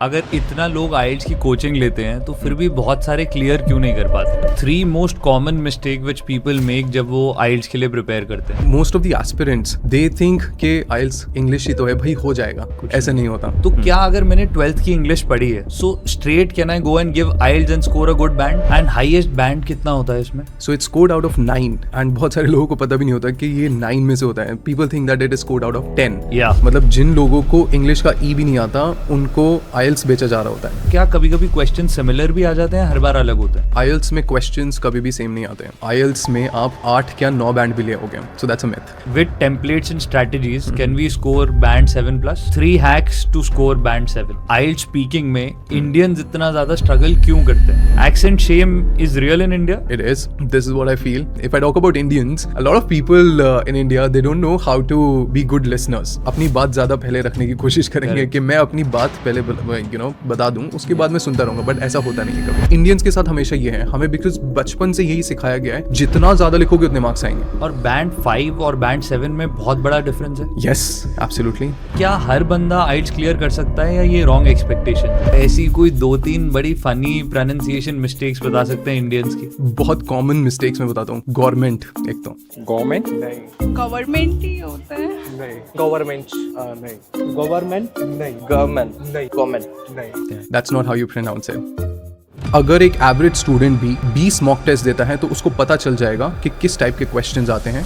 अगर इतना लोग आइल्स की कोचिंग लेते हैं तो फिर भी बहुत सारे क्लियर क्यों नहीं कर पाते? 3 most common mistake which people make जब वो आइल्स के लिए प्रिपेयर करते हैं। Most of the aspirants they think के आइल्स इंग्लिश ही तो है भाई, हो जाएगा। ऐसा नहीं होता। तो क्या अगर मैंने 12th की इंग्लिश पढ़ी है so straight can I go and give IELTS and score a good band? And highest band कितना होता है इसमें? So it's scored out of 9 and बहुत सारे लोगों को पता भी नहीं होता कि ये 9 में से होता है। People think that it is scored out of 10। Yeah. मतलब जिन लोगों को इंग्लिश का ई भी नहीं आता उनको आइल्स बेचा जा रहा होता है। क्या कभी कभी क्वेश्चन सिमिलर भी आ जाते हैं, हर बार अलग होते हैं? आइल्स में क्वेश्चंस कभी भी सेम नहीं आते हैं। आइल्स में आप 8 या 9 बैंड भी ले आओगे, so that's a myth. With templates and strategies, can we score band 7+? 3 hacks to score band 7. IELTS speaking में Indians इतना ज़्यादा struggle क्यों करते हैं? Accent shame is real in India? It is. This is what I feel. If I talk about Indians, a lot of people in India, they don't know how to be good listeners. अपनी बात ज़्यादा पहले रखने की कोशिश करेंगे कि मैं अपनी बात पहले बता दूं, उसके बाद मैं सुनता रहूंगा, बट ऐसा होता नहीं है कभी। इंडियंस के साथ हमेशा ये है, हमें बिकॉज बचपन से यही सिखाया गया है, जितना ज़्यादा लिखोगे उतने मार्क्स आएंगे। और बैंड 5 और बैंड 7 में बहुत बड़ा डिफरेंस है। Yes, absolutely. क्या हर बंदा आइल्स क्लियर कर सकता है या ये रॉन्ग एक्सपेक्टेशन? ऐसी कोई 2-3 बड़ी फनी प्रोनाउंसिएशन मिस्टेक्स बता सकते हैं इंडियंस की? बहुत कॉमन मिस्टेक्स मैं बताता हूँ। गवर्नमेंट एक तो गवर्नमेंट नहीं, गवर्नमेंट ही होता है। नहीं गवर्नमेंट नहीं, गवर्नमेंट नहीं, गवर्नमेंट नहीं, गवर्नमेंट नहीं। That's not how you pronounce it. अगर एक एवरेज स्टूडेंट भी 20 मॉक टेस्ट देता है तो उसको पता चल जाएगा कि किस टाइप के क्वेश्चंस आते हैं।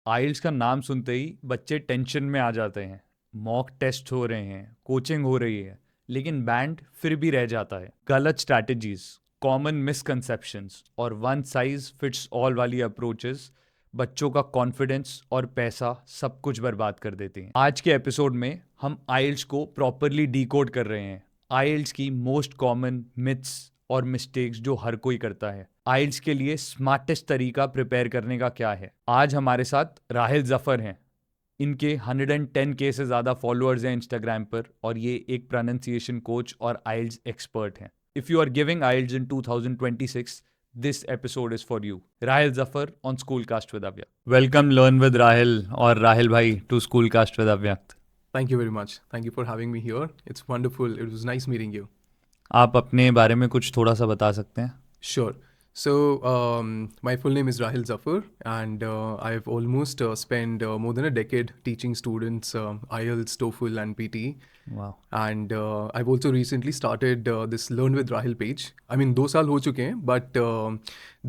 आइल्स का नाम सुनते ही बच्चे टेंशन में आ जाते हैं। मॉक टेस्ट हो रहे हैं, कोचिंग हो रही है, लेकिन बैंड फिर भी रह जाता है। गलत स्ट्रैटेजीज, कॉमन मिसकंसेप्शंस और वन साइज फिट्स ऑल वाली अप्रोचेस बच्चों का कॉन्फिडेंस और पैसा सब कुछ बर्बाद कर देते हैं। आज के एपिसोड में हम आइल्स को प्रॉपरली डिकोड कर रहे हैं। आइल्स की मोस्ट कॉमन मिथ्स और मिस्टेक्स जो हर कोई करता है। आइल्स के लिए स्मार्टेस्ट तरीका प्रिपेयर करने का क्या है? आज हमारे साथ राहिल जफर हैं। इनके 110K से ज़्यादा फॉलोअर्स हैं इंस्टाग्राम पर और ये एक प्रोनाउंसिएशन कोच और आइल्स एक्सपर्ट हैं। If you are giving IELTS in 2026, this episode is for you. Rahil Zafar on school cast with Avyakt. Welcome learn with Rahil और राहिल भाई to school cast with Avyakt. Thank you very much. Thank you for having me here. It's wonderful. It was nice meeting you. आप अपने बारे में कुछ थोड़ा सा बता सकते हैं? Sure. So, my full name is Rahil Zafar, and I've almost spent more than a decade teaching students IELTS, TOEFL, and PT. Wow. And I've also recently started this Learn with Rahil page. I mean, 2 साल हो चुके हैं, but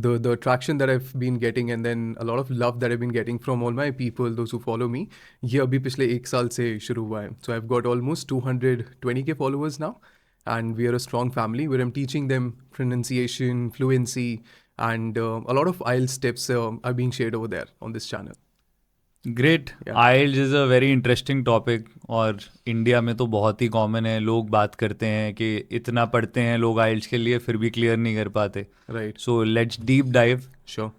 the traction that I've been getting, and then a lot of love that I've been getting from all my people, those who follow me, ये अभी पिछले 1 साल से शुरू हुआ है. So I've got almost 220K followers now. And we are a strong family where I'm teaching them pronunciation, fluency, and a lot of IELTS tips are being shared over there on this channel. Great. IELTS is a very interesting topic और India में तो बहुत ही common है। लोग बात करते हैं कि इतना पढ़ते हैं लोग आइल्स के लिए फिर भी क्लियर नहीं कर पाते। Right. So let's deep dive. Sure.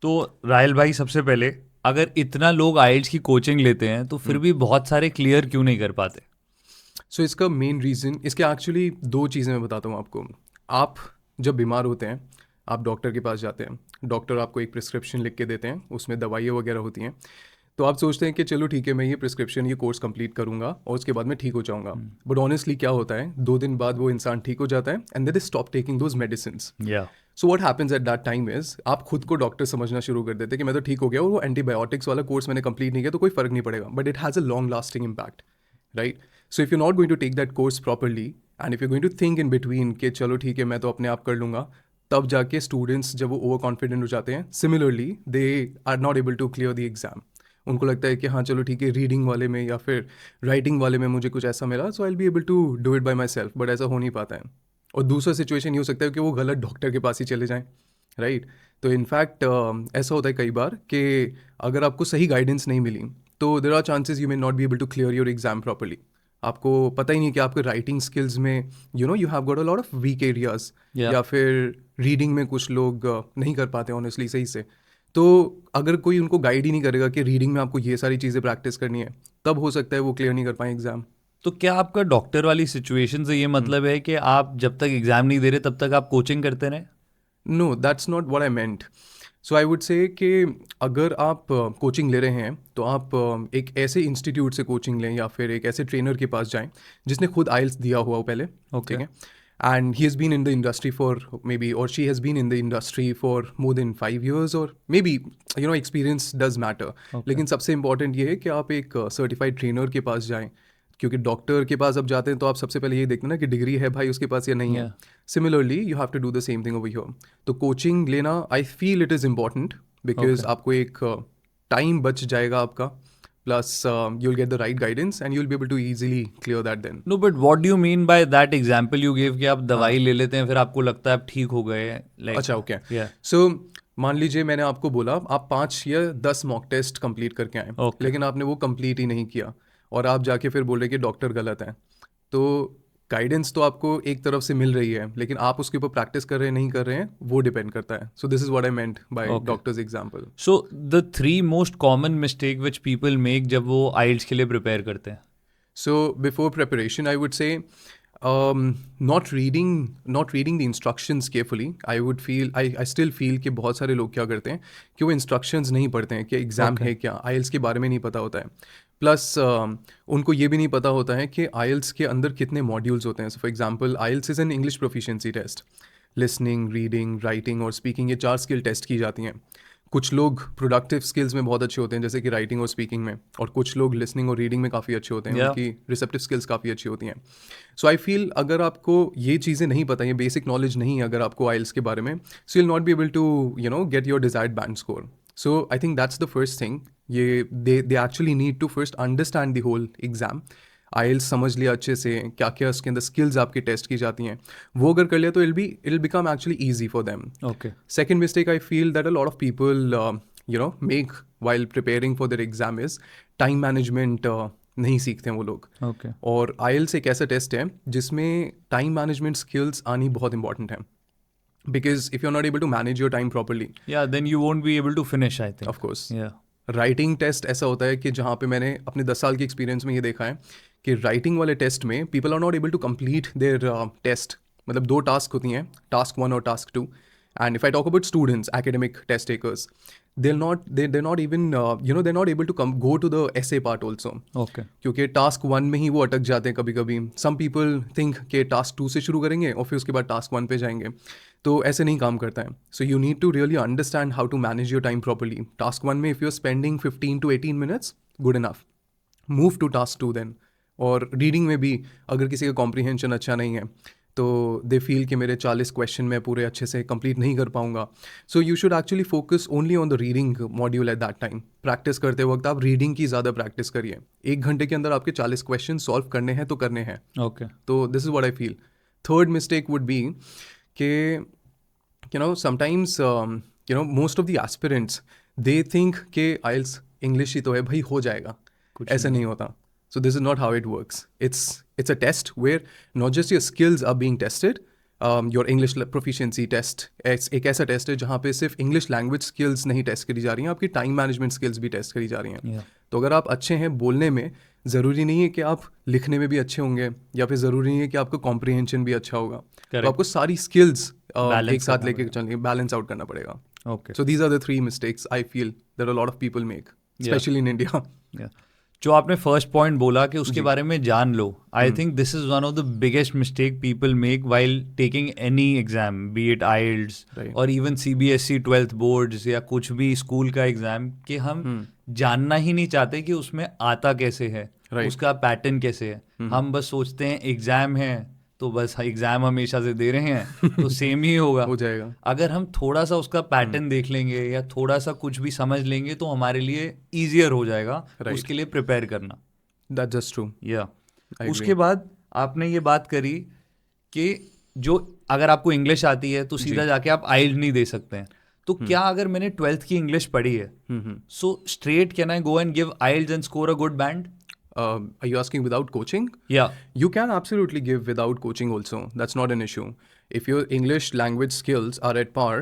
तो राहिल भाई, सबसे पहले अगर इतना लोग आइल्स की कोचिंग लेते हैं तो फिर भी बहुत सारे क्लियर क्यों नहीं कर पाते? सो इसका मेन रीज़न, इसके एक्चुअली 2 चीज़ें मैं बताता हूँ आपको। आप जब बीमार होते हैं, आप डॉक्टर के पास जाते हैं, डॉक्टर आपको एक प्रिस्क्रिप्शन लिख के देते हैं, उसमें दवाइयाँ वगैरह होती हैं। तो आप सोचते हैं कि चलो ठीक है, मैं ये प्रिस्क्रिप्शन, ये कोर्स कंप्लीट करूँगा और उसके बाद मैं ठीक हो जाऊँगा। बट ऑनेस्टली क्या होता है, 2 दिन बाद वो इंसान ठीक हो जाता है and they stop taking those medicines. Yeah so what happens at that time is, आप खुद को डॉक्टर समझना शुरू कर देते हैं कि मैं तो ठीक हो गया और वो एंटीबायोटिक्स वाला कोर्स मैंने कंप्लीट नहीं किया तो कोई फ़र्क नहीं पड़ेगा। But it has a long lasting impact, right? So if you're not going to take that course properly and if you're going to think in between कि चलो ठीक है मैं तो अपने आप कर लूँगा, तब जाके स्टूडेंट्स जब वो ओवर कॉन्फिडेंट हो जाते हैं, similarly they are not able to clear the exam. उनको लगता है कि हाँ चलो ठीक है, रीडिंग वाले में या फिर राइटिंग वाले में मुझे कुछ ऐसा मिला, so I will be able to do it by myself. But ऐसा हो नहीं पाता है। और दूसरा सिचुएशन ये हो सकता है कि वो गलत डॉक्टर के पास ही चले जाएँ, राइट? तो इनफैक्ट ऐसा होता है कई बार कि अगर आपको सही गाइडेंस नहीं मिली तो there are chances you may not be able to clear your exam properly. आपको पता ही नहीं कि आपके राइटिंग स्किल्स में you have got a lot of weak areas, या फिर रीडिंग में कुछ लोग नहीं कर पाते ऑनेस्टली सही से। तो अगर कोई उनको गाइड ही नहीं करेगा कि रीडिंग में आपको ये सारी चीज़ें प्रैक्टिस करनी है, तब हो सकता है वो क्लियर नहीं कर पाए एग्जाम। तो क्या आपका डॉक्टर वाली सिचुएशन से ये मतलब है कि आप जब तक एग्जाम नहीं दे रहे तब तक आप कोचिंग करते रहे? No, that's not what I meant. So I would say कि अगर आप कोचिंग ले रहे हैं तो आप एक ऐसे इंस्टीट्यूट से कोचिंग लें या फिर एक ऐसे ट्रेनर के पास जाएं जिसने खुद आइल्स दिया हुआ हो पहले, ठीक है, and he has been in the industry for maybe, or she has been in the industry for more than 5 years, or maybe, you know, experience does matter. लेकिन सबसे important ये है कि आप एक सर्टिफाइड ट्रेनर के पास जाएं, क्योंकि डॉक्टर के पास अब जाते हैं तो आप सबसे पहले ये देखते हैं ना कि डिग्री है भाई उसके पास या नहीं है. Similarly you have to do the same thing over here. तो कोचिंग लेना I feel it is important because आपको एक टाइम बच जाएगा आपका, plus you'll get the right guidance and you'll be able to easily clear that then. No, but what do you mean by that example you gave कि आप दवाई ले लेते हैं फिर आपको लगता है आप ठीक हो गए, like, अच्छा, ओके. yeah. So मान लीजिए मैंने आपको बोला आप 5 या 10 मॉक टेस्ट कंप्लीट करके आए, Okay. लेकिन आपने वो कंप्लीट ही नहीं किया और आप जाके फिर बोल रहे कि डॉक्टर गलत है. तो गाइडेंस तो आपको एक तरफ से मिल रही है, लेकिन आप उसके ऊपर प्रैक्टिस कर रहे हैं नहीं कर रहे हैं वो डिपेंड करता है. सो this is what I meant by doctors example. So the 3 most common mistake which people make जब वो IELTS के लिए प्रिपेयर करते हैं. So before preparation, I would say not reading the instructions carefully. I still feel कि बहुत सारे लोग क्या करते हैं कि वो instructions नहीं पढ़ते हैं कि एग्ज़ाम है क्या, IELTS के बारे में नहीं पता होता है. प्लस उनको ये भी नहीं पता होता है कि IELTS के अंदर कितने मॉड्यूल्स होते हैं. So for example IELTS is an English proficiency test. Listening, reading, writing और स्पीकिंग, ये 4 स्किल टेस्ट की जाती हैं. कुछ लोग प्रोडक्टिव स्किल्स में बहुत अच्छे होते हैं जैसे कि राइटिंग और स्पीकिंग में, और कुछ लोग लिसनिंग और रीडिंग में काफ़ी अच्छे होते हैं, Yeah. उनकी रिसेप्टिव स्किल्स काफ़ी अच्छी होती हैं. सो आई फील अगर आपको ये चीज़ें नहीं पता, ये बेसिक नॉलेज नहीं है अगर आपको IELTS के बारे में, so you will not be able to get your desired band score. So I think that's the first thing. ये they actually need to first understand the whole exam. IELTS समझ लिया अच्छे से, क्या क्या उसके अंदर स्किल्स आपकी टेस्ट की जाती हैं, वो अगर कर लिया तो it become actually easy for them. Okay. Second mistake I feel that a lot of people make while preparing for their exam is time management. नहीं सीखते हैं वो लोग. Okay. और IELTS एक ऐसा टेस्ट है जिसमें टाइम मैनेजमेंट स्किल्स आनी बहुत इंपॉर्टेंट है, because if you are not able to manage your time properly, Yeah, then you won't be able to finish, I think. Of course. Yeah. Writing test ऐसा होता है कि जहाँ पे मैंने अपने 10 साल के एक्सपीरियंस में ये देखा है कि राइटिंग वाले टेस्ट में people are not able to complete their test. मतलब 2 टास्क होती हैं, टास्क 1 और task 2. And if I talk about students, academic test takers, they're not even they're not able to go to the essay part also. Okay. क्योंकि task 1 में ही वो अटक जाते हैं कभी कभी. सम पीपल थिंक कि टास्क 2 से शुरू करेंगे और फिर उसके बाद टास्क 1 पे जाएंगे, तो ऐसे नहीं काम करता है. So you need to really understand how to manage your time properly. Task 1 में if you are spending 15 to 18 minutes, good enough. Move to task 2 then. और रीडिंग में भी अगर किसी का कॉम्प्रीहेंशन अच्छा नहीं है तो दे फील कि मेरे 40 क्वेश्चन मैं पूरे अच्छे से कंप्लीट नहीं कर पाऊंगा. So you should actually focus only on the reading module eight that time. Practice करते वक्त आप रीडिंग की ज़्यादा प्रैक्टिस करिए. 1 घंटे के अंदर आपके 40 क्वेश्चन सॉल्व करने हैं तो करने हैं. Okay. तो this is what I feel. Third mistake would be कि sometimes most of the aspirants they think कि IELTS इंग्लिश ही तो है भाई, हो जाएगा. ऐसा नहीं होता. So this is not how it works. It's a test where not just your skills are being tested. Your English proficiency test एक ऐसा टेस्ट है जहाँ पे सिर्फ इंग्लिश लैंग्वेज स्किल्स नहीं टेस्ट करी जा रही हैं, आपकी टाइम मैनेजमेंट स्किल्स भी टेस्ट करी जा रही हैं. Yeah. तो अगर आप अच्छे हैं बोलने में, ज़रूरी नहीं है कि आप लिखने में भी अच्छे होंगे, या फिर ज़रूरी नहीं है कि आपका कॉम्प्रीहेंशन भी अच्छा होगा. तो आपको सारी स्किल्स एक साथ लेके चलनी, बैलेंस आउट करना पड़ेगा. Okay. So these are the 3 mistakes I feel that a lot of people make, especially in India. Yeah. जो आपने फर्स्ट पॉइंट बोला कि उसके बारे में जान लो, I think this is one of the biggest mistake people make while taking any exam, be it IELTS और इवन CBSE 12th बोर्ड्स या कुछ भी स्कूल का एग्जाम, कि हम जानना ही नहीं चाहते कि उसमें आता कैसे है, उसका पैटर्न कैसे है. हम बस सोचते हैं एग्जाम है तो बस एग्जाम हमेशा से दे रहे हैं तो सेम ही होगा. हो जाएगा. अगर हम थोड़ा सा उसका पैटर्न देख लेंगे या थोड़ा सा कुछ भी समझ लेंगे तो हमारे लिए ईजियर हो जाएगा उसके लिए प्रिपेयर करना. That's just true. या उसके बाद आपने ये बात करी कि जो अगर आपको इंग्लिश आती है तो सीधा जाके आप IELTS नहीं दे सकते हैं. तो क्या अगर मैंने 12th की इंग्लिश पढ़ी है, so straight can I go and give IELTS and score a good band? Are you asking without coaching? Yeah. You can absolutely give without coaching also. That's not an issue. If your English language skills are at par,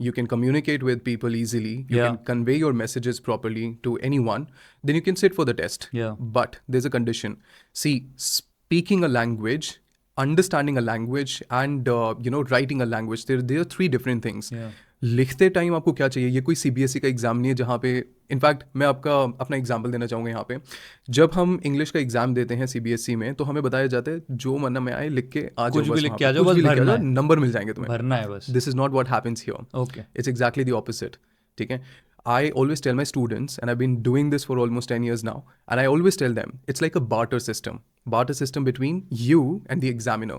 you can communicate with people easily, you can convey your messages properly to anyone, then you can sit for the test. Yeah. But there's a condition. See, speaking a language, understanding a language, and writing a language, there are 3 different things. Yeah. लिखते time आपको क्या चाहिए, ये कोई CBSE का exam नहीं है जहाँ पे, इनफैक्ट मैं आपका अपना एग्जांपल देना चाहूँगा यहाँ पे। जब हम इंग्लिश का एग्ज़ाम देते हैं CBSE में, तो हमें बताया जाता है जो मन में आए लिख के आ जाओ, कुछ भी बस लिख वहाँ के पे, आ जाओ, कुछ बस भी लिख के आ भरना जाओ, है। नंबर मिल जाएंगे तुम्हें। भरना है बस। This is not what happens here. Okay. It's exactly the opposite. ठीक है, I always tell my students, and I've been doing this for almost 10 years now, and I always tell them it's like a barter system between you and the examiner.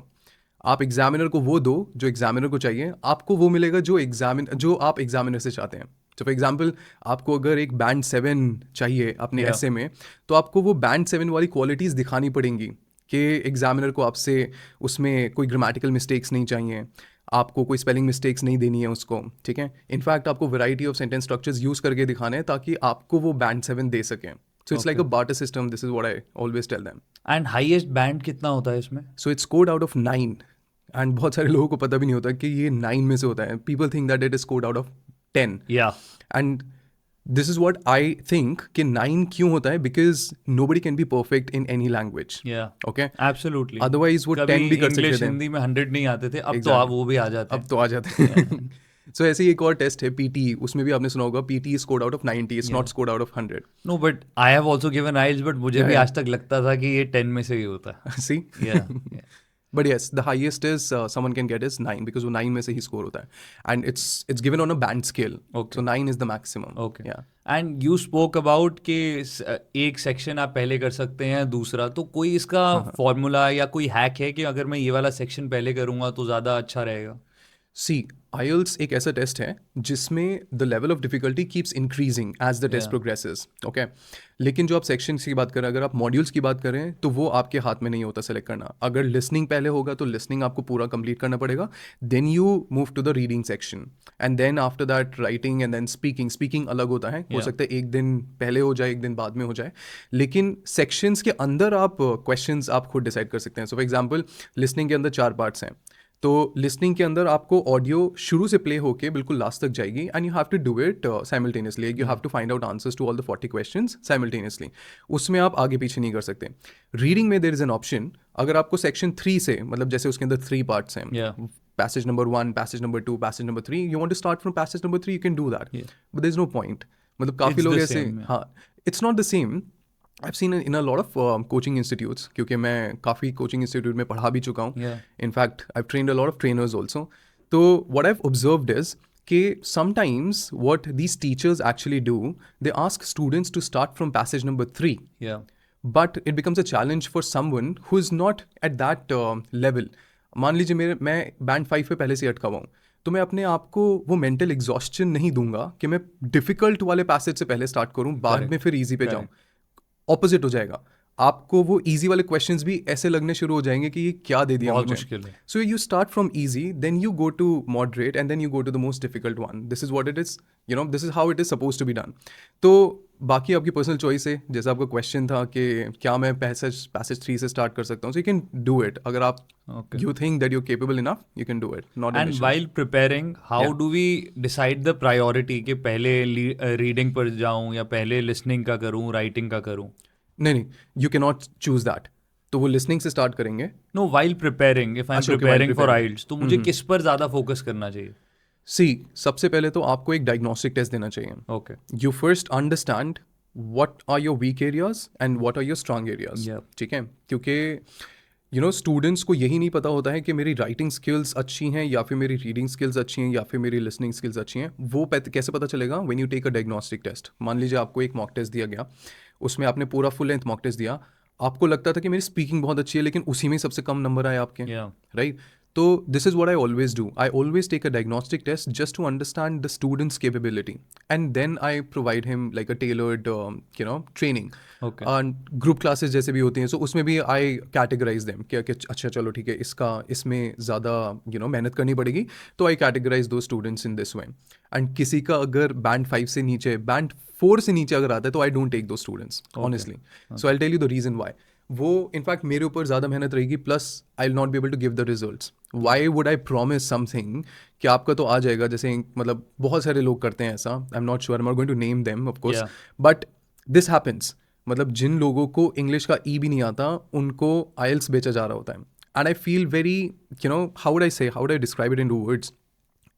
आप examiner को वो दो जो examiner को चाहिए, आपको वो मिलेगा जो आप एग्जामिनर से चाहते हैं। तो फॉर एग्जाम्पल, आपको अगर एक बैंड 7 चाहिए अपने Yeah. ऐसे में, तो आपको वो बैंड 7 वाली क्वालिटीज़ दिखानी पड़ेंगी कि एग्जामिनर को आपसे उसमें कोई ग्रामेटिकल मिस्टेक्स नहीं चाहिए, आपको कोई स्पेलिंग मिस्टेक्स नहीं देनी है उसको। ठीक है, इनफैक्ट आपको variety of sentence structures use करके दिखाने हैं ताकि आपको वो बैंड 7 दे सकें। So it's like a barter system, this is what I always tell them. And highest band कितना होता है इसमें? So it's scored out of 9, and बहुत सारे लोगों को पता भी नहीं होता कि ये 9 में से होता है। People think that it is scored out of 10, या and this is what I think कि 9 क्यों होता है, because nobody can be perfect in any language. या ओके, एब्सोल्युटली। अदरवाइज वो 10 भी कर सकते इंग्लिश थे। हिंदी में 100 नहीं आते थे, अब तो Exactly. आप वो भी आ जाते अब हैं। तो आ जाते हैं। सो ऐसे ही एक और टेस्ट है PT, उसमें भी आपने सुना होगा PT scored out of 90, it's not scored out of 100। No, but I have also given IELTS, but मुझे Yeah, भी yeah. आज तक लगता था कि ये 10 में से ही होता है। See? या But yes, the highest is someone can get is 9, because वो 9 में से ही स्कोर होता है, and it's given on a band scale. Okay. So 9 is the maximum. Okay. Yeah. And you spoke about कि एक सेक्शन आप पहले कर सकते हैं, दूसरा, तो कोई इसका फॉर्मूला या कोई हैक है कि अगर मैं ये वाला सेक्शन पहले करूंगा तो ज़्यादा अच्छा रहेगा? See, IELTS एक ऐसा टेस्ट है जिसमें the level of difficulty keeps increasing as the test Yeah. Progresses. Okay, लेकिन जो आप सेक्शंस की बात करें, अगर आप मॉड्यूल्स की बात करें, तो वो आपके हाथ में नहीं होता सेलेक्ट करना। अगर लिसनिंग पहले होगा तो लिसनिंग आपको पूरा कंप्लीट करना पड़ेगा, then you move to the reading section, and then after that writing, and then speaking अलग होता है। हो Yeah. सकता है एक दिन पहले हो जाए, एक दिन बाद में हो जाए, लेकिन सेक्शंस के अंदर आप क्वेश्चंस आप खुद डिसाइड कर सकते हैं। सो फॉर एग्जाम्पल, लिसनिंग के अंदर 4 पार्ट्स हैं, तो लिसनिंग के अंदर आपको ऑडियो शुरू से प्ले होके बिल्कुल लास्ट तक जाएगी, and you have to do it simultaneously. You have to find out answers to all the 40 questions simultaneously. उसमें आप आगे पीछे नहीं कर सकते। रीडिंग में देयर इज एन ऑप्शन, अगर आपको सेक्शन 3 से, मतलब जैसे उसके अंदर 3 पार्ट्स हैं, Yeah. Passage number 1, passage number 2, passage number 3, you want to start from passage number 3, you can do that, Yeah. But there is no point. मतलब काफ़ी It's लोग the ऐसे, same, yeah. हाँ, it's not the same. I've seen in a lot of coaching institutes, क्योंकि मैं काफ़ी coaching institute में पढ़ा भी चुका हूँ। Yeah. In fact, I've trained a lot of trainers also. So what I've observed is कि sometimes what these teachers actually do, they ask students to start from passage number 3. या But it becomes a challenge for someone who is not at that level. मान लीजिए मैं band 5 पे पहले से अटका हुआ हूँ, तो मैं अपने आप को वो मेंटल एग्जॉस्शन नहीं दूंगा कि मैं डिफिकल्ट वाले पैसेज से पहले स्टार्ट करूँ, बाद Correct. में फिर ईजी पे Correct. जाऊँ। ऑपोजिट हो जाएगा, आपको वो इजी वाले क्वेश्चंस भी ऐसे लगने शुरू हो जाएंगे कि ये क्या दे दिया बहुत मुझे। मुश्किल है। So you start from easy, then you go to moderate, and then you go to the most difficult one. This is what it is, you know, this is how it is suppose to be done. तो बाकी आपकी personal choice है, जैसा आपका question था कि क्या मैं पैसेज 3 से स्टार्ट कर सकता हूँ, so you can do it. अगर आप Okay. You think that you capable enough, you can do it, not an end issue. While preparing, how Yeah. Do we decide the priority कि पहले reading पर जाऊं या पहले लिसनिंग का करूं, राइटिंग का करूं? नहीं, you can not choose that. तो वो लिसनिंग से स्टार्ट करेंगे। No, while preparing, if I am अच्छा, okay, while preparing for preparing. IELTS, तो मुझे किस पर ज़्यादा फोकस करना चाहिए? सी, सबसे पहले तो आपको एक डायग्नोस्टिक टेस्ट देना चाहिए। Okay. You first understand what are your weak areas and what are your strong areas. Yeah. ठीक है, क्योंकि यू नो स्टूडेंट्स को यही नहीं पता होता है कि मेरी राइटिंग स्किल्स अच्छी हैं या फिर मेरी रीडिंग स्किल्स अच्छी हैं या फिर मेरी लिसनिंग स्किल्स अच्छी हैं। वो कैसे पता चलेगा? When you take a diagnostic test. मान लीजिए आपको एक मॉक टेस्ट दिया गया, उसमें आपने पूरा फुल लेंथ मॉक टेस्ट दिया, आपको लगता था कि मेरी स्पीकिंग बहुत अच्छी है, लेकिन उसी में सबसे कम नंबर आए आपके, या right? So this is what I always do. I always take a diagnostic test just to understand the student's capability, and then I provide him like a tailored, training. Okay. And group classes जैसे भी होती हैं, so उसमें भी I categorize them कि अच्छा चलो ठीक है, इसमें ज़्यादा मेहनत करनी पड़ेगी, तो I categorize those students in this way. And किसी का अगर band 5 से नीचे, band 4 से नीचे अगर आता है, तो I don't take those students, honestly. So I'll tell you the reason why. वो इनफैक्ट मेरे ऊपर ज़्यादा मेहनत रहेगी, plus I will not be able to give the results. Why would I promise something कि आपका तो आ जाएगा, जैसे मतलब बहुत सारे लोग करते हैं ऐसा, I am not sure, I am not going to name them of course, but this happens. मतलब जिन लोगों को इंग्लिश का ई भी नहीं आता, उनको आइल्स बेचा जा रहा होता है, and I feel very, how would I describe it in two words,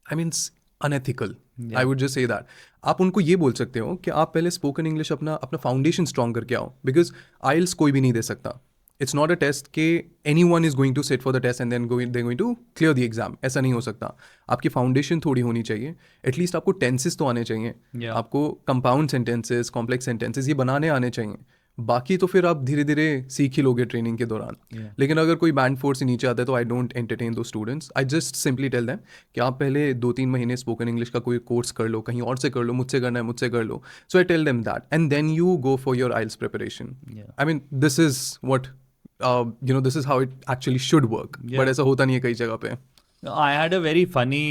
I mean unethical, I would just say that. आप उनको ये बोल सकते हो कि आप पहले स्पोकन इंग्लिश अपना फाउंडेशन स्ट्रॉन्ग करके आओ, बिकॉज आइल्स कोई भी नहीं दे सकता. इट्स नॉट अ टेस्ट के anyone is going to sit for the test and then going to clear the exam. ऐसा नहीं हो सकता. आपकी फाउंडेशन थोड़ी होनी चाहिए. एटलीस्ट आपको टेंसेस तो आने चाहिए. आपको कंपाउंड सेंटेंसेस, कॉम्प्लेक्स सेंटेंसेस ये बनाने आने चाहिए. बाकी तो फिर आप धीरे धीरे सीख ही लोगे ट्रेनिंग के दौरान. लेकिन अगर कोई बैंड 4 से नीचे आता है तो I don't entertain those students. I just simply tell them कि आप पहले 2-3 महीने स्पोकन इंग्लिश का कोई कोर्स कर लो, कहीं और से कर लो, मुझसे करना है मुझसे कर लो. So I tell them that and then you go for your IELTS preparation. I mean this is what this is how it actually should work. But ऐसा होता नहीं है कई जगह पे. I had a very funny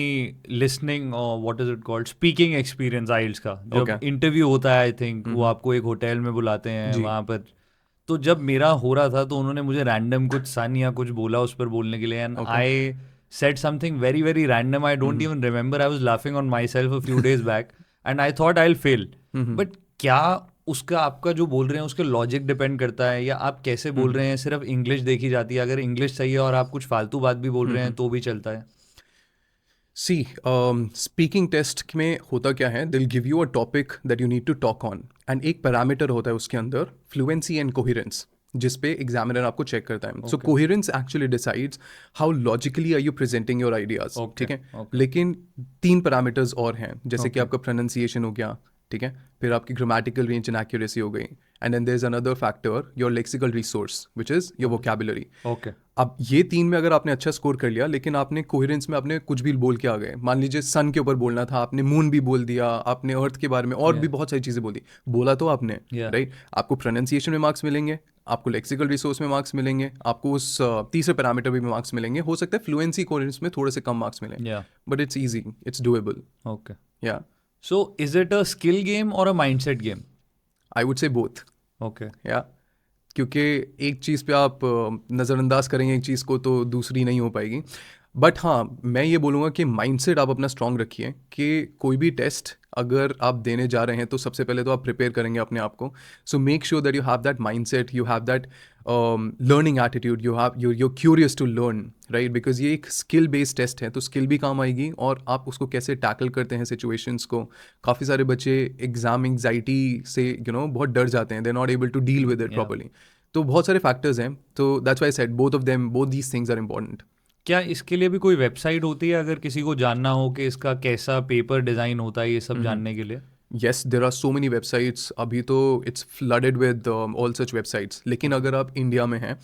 listening or what is it called speaking experience IELTS का. जब interview होता है, आई थिंक वो आपको एक होटल में बुलाते हैं वहाँ पर. तो जब मेरा हो रहा था तो उन्होंने मुझे रैंडम कुछ सन या कुछ बोला उस पर बोलने के लिए, and I said something very very random. I don't even remember. I was laughing on myself a few days back and I thought I'll fail. But क्या उसका आपका जो बोल रहे हैं उसके लॉजिक डिपेंड करता है, या आप कैसे बोल रहे हैं सिर्फ इंग्लिश देखी जाती है? अगर इंग्लिश सही है और आप कुछ फालतू बात भी बोल रहे हैं तो भी चलता है? सी स्पीकिंग टेस्ट में होता क्या है, they'll give you a topic that you need to talk on and एक पैरामीटर होता है उसके अंदर, फ्लुएंसी एंड कोहेरेंस, जिस पे एग्जामिनर आपको चेक करता है. So coherence actually decides how logically are you presenting your ideas. ठीक है. लेकिन 3 पैरामीटर्स और हैं, जैसे कि आपका प्रोनाउंसिएशन हो गया, ठीक है, फिर आपकी ग्रामेटिकल रेंज एंड एक्यूरेसी हो गई, and then there is another factor your lexical resource which is your vocabulary. Okay. अब ये 3 में अगर आपने अच्छा स्कोर कर लिया, लेकिन आपने कोहेरेंस में आपने कुछ भी बोल के आ गए, मान लीजिए सन के ऊपर बोलना था, आपने मून भी बोल दिया, आपने अर्थ के बारे में और भी बहुत सारी चीज़ें बोली, बोला तो आपने, राइट. आपको प्रोनाउंसिएशन में मार्क्स मिलेंगे, आपको लेक्सिकल रिसोर्स में मार्क्स मिलेंगे, आपको उस तीसरे पैरामीटर भी में मार्क्स मिलेंगे. हो सकता है फ्लुएंसी कोहेरेंस में थोड़े से कम मार्क्स मिलें, but it's easy, it's doable. Okay. या So is it a skill game or a mindset game? I would say both. Okay. Yeah. क्योंकि एक चीज़ पे आप नज़रअंदाज करेंगे एक चीज़ को तो दूसरी नहीं हो पाएगी. बट हाँ, मैं ये बोलूँगा कि माइंडसेट आप अपना स्ट्रॉन्ग रखिए कि कोई भी टेस्ट अगर आप देने जा रहे हैं तो सबसे पहले तो आप प्रिपेयर करेंगे अपने आप को. So make sure that you have that mindset, you have that learning attitude, you're curious to learn, right. Because ये एक स्किल बेस्ड टेस्ट है, तो स्किल भी काम आएगी और आप उसको कैसे टैकल करते हैं सिचुएशंस को. काफ़ी सारे बच्चे एग्जाम एंग्जाइटी से बहुत डर जाते हैं, they are not able to deal with it properly. तो बहुत सारे फैक्टर्स हैं, तो that's why I said both these things are important. क्या इसके लिए भी कोई वेबसाइट होती है अगर किसी को जानना हो कि इसका कैसा पेपर डिज़ाइन होता है, ये सब जानने के लिए? Yes, there are so many websites. अभी तो it's flooded with all such websites. लेकिन अगर आप इंडिया में हैं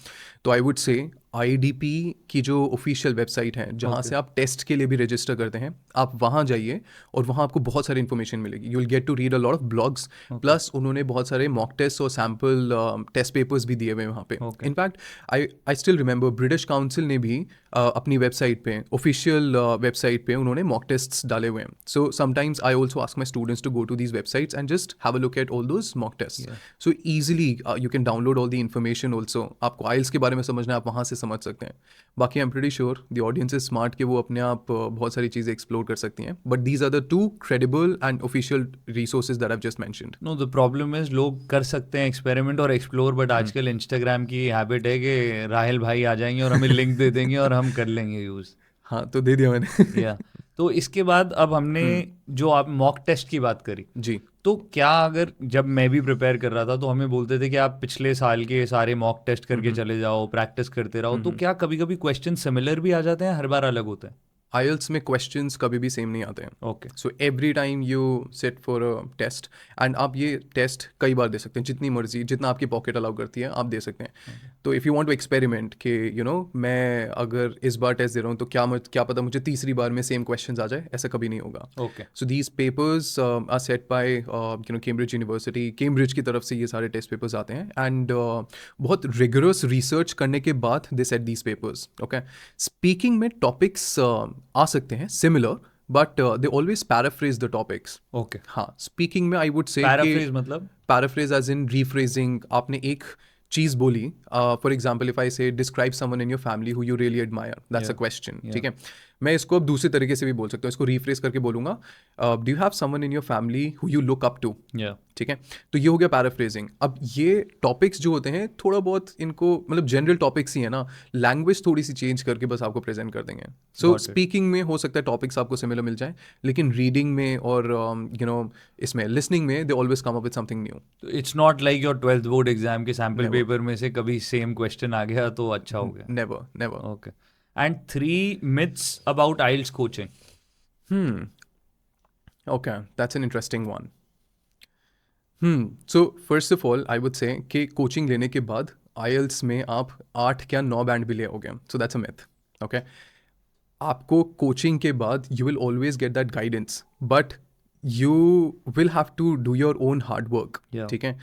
तो आई वुड से IDP की जो ऑफिशियल वेबसाइट है, जहाँ से आप टेस्ट के लिए भी रजिस्टर करते हैं, आप वहाँ जाइए और वहाँ आपको बहुत सारी इन्फॉर्मेशन मिलेगी. You will get to read a lot of blogs, plus उन्होंने बहुत सारे मॉक टेस्ट और सैम्पल टेस्ट पेपर्स भी दिए हुए हैं वहाँ पे. In fact I still remember British Council ने भी अपनी वेबसाइट पे, ऑफिशियल वेबसाइट पे उन्होंने मॉक टेस्ट्स डाले हुए हैं. So sometimes I also ask my students to go to these websites and just have a look at all those mock test. So easily you can download all the information also. आपको IELTS के बारे में समझना है, आप वहाँ से समझ सकते हैं. बाकी I am pretty sure the audience is smart कि वो अपने आप बहुत सारी चीज़ें एक्सप्लोर कर सकती हैं. But these are the 2 credible and official resources that I've just mentioned. No, the problem is लोग कर सकते हैं एक्सपेरिमेंट और एक्सप्लोर, बट आजकल इंस्टाग्राम की हैबिट है कि राहिल भाई आ जाएंगे और हमें लिंक दे देंगे और हम कर लेंगे यूज़. हाँ, तो दे दिया मैंने. या तो इसके बाद अब हमने जो आप मॉक टेस्ट की बात करी जी, तो क्या अगर जब मैं भी प्रिपेयर कर रहा था तो हमें बोलते थे कि आप पिछले साल के सारे मॉक टेस्ट करके चले जाओ, प्रैक्टिस करते रहो, तो क्या कभी कभी क्वेश्चन सिमिलर भी आ जाते हैं, हर बार अलग होते हैं? IELTS में क्वेश्चंस कभी भी सेम नहीं आते हैं. Okay. So every time you sit for a test and आप ये टेस्ट कई बार दे सकते हैं, जितनी मर्जी, जितना आपकी पॉकेट अलाउ करती है आप दे सकते हैं. तो if you want to experiment कि मैं अगर इस बार टेस्ट दे रहा हूँ तो क्या पता मुझे तीसरी बार में सेम क्वेश्चंस आ जाए, ऐसा कभी नहीं होगा. Okay. So these papers are set by Cambridge University. Cambridge की तरफ से ये सारे टेस्ट पेपर्स आते हैं एंड बहुत रिगरस रिसर्च करने के बाद they set these papers. Okay. Speaking में टॉपिक्स आ सकते हैं similar, but they always paraphrase the topics. Okay. हाँ, स्पीकिंग में आई वुड से पैराफ्रेज मतलब? Paraphrase as in rephrasing. आपने एक चीज़ बोली, for example if I say describe someone in your family who you really admire, that's a question. ठीक है. मैं इसको अब दूसरे तरीके से भी बोल सकता हूँ, इसको रिफ्रेस करके बोलूँगा, do you have someone in your family who you look up to. या ठीक है, तो ये हो गया पैराफ्रेजिंग। अब ये टॉपिक्स जो होते हैं थोड़ा बहुत इनको मतलब जनरल टॉपिक्स ही है ना, लैंग्वेज थोड़ी सी चेंज करके बस आपको प्रेजेंट कर देंगे। सो Got it. स्पीकिंग में हो सकता है टॉपिक्स आपको सिमिलर मिल जाए, लेकिन रीडिंग में और इसमें लिसनिंग में they always come up with something new. It's not like your 12th board exam के सैम्पल Never. पेपर में से कभी सेम क्वेश्चन आ गया तो अच्छा हो गया। Never never. Okay, and 3 myths about IELTS coaching. Okay, that's an interesting one. So first of all, I would say कि कोचिंग लेने के बाद IELTS में आप 8 क्या 9 बैंड भी ले आओगे, so that's a myth. Okay, आपको कोचिंग के बाद you will always get that guidance, but you will have to do your own hard work. Yeah. ठीक है,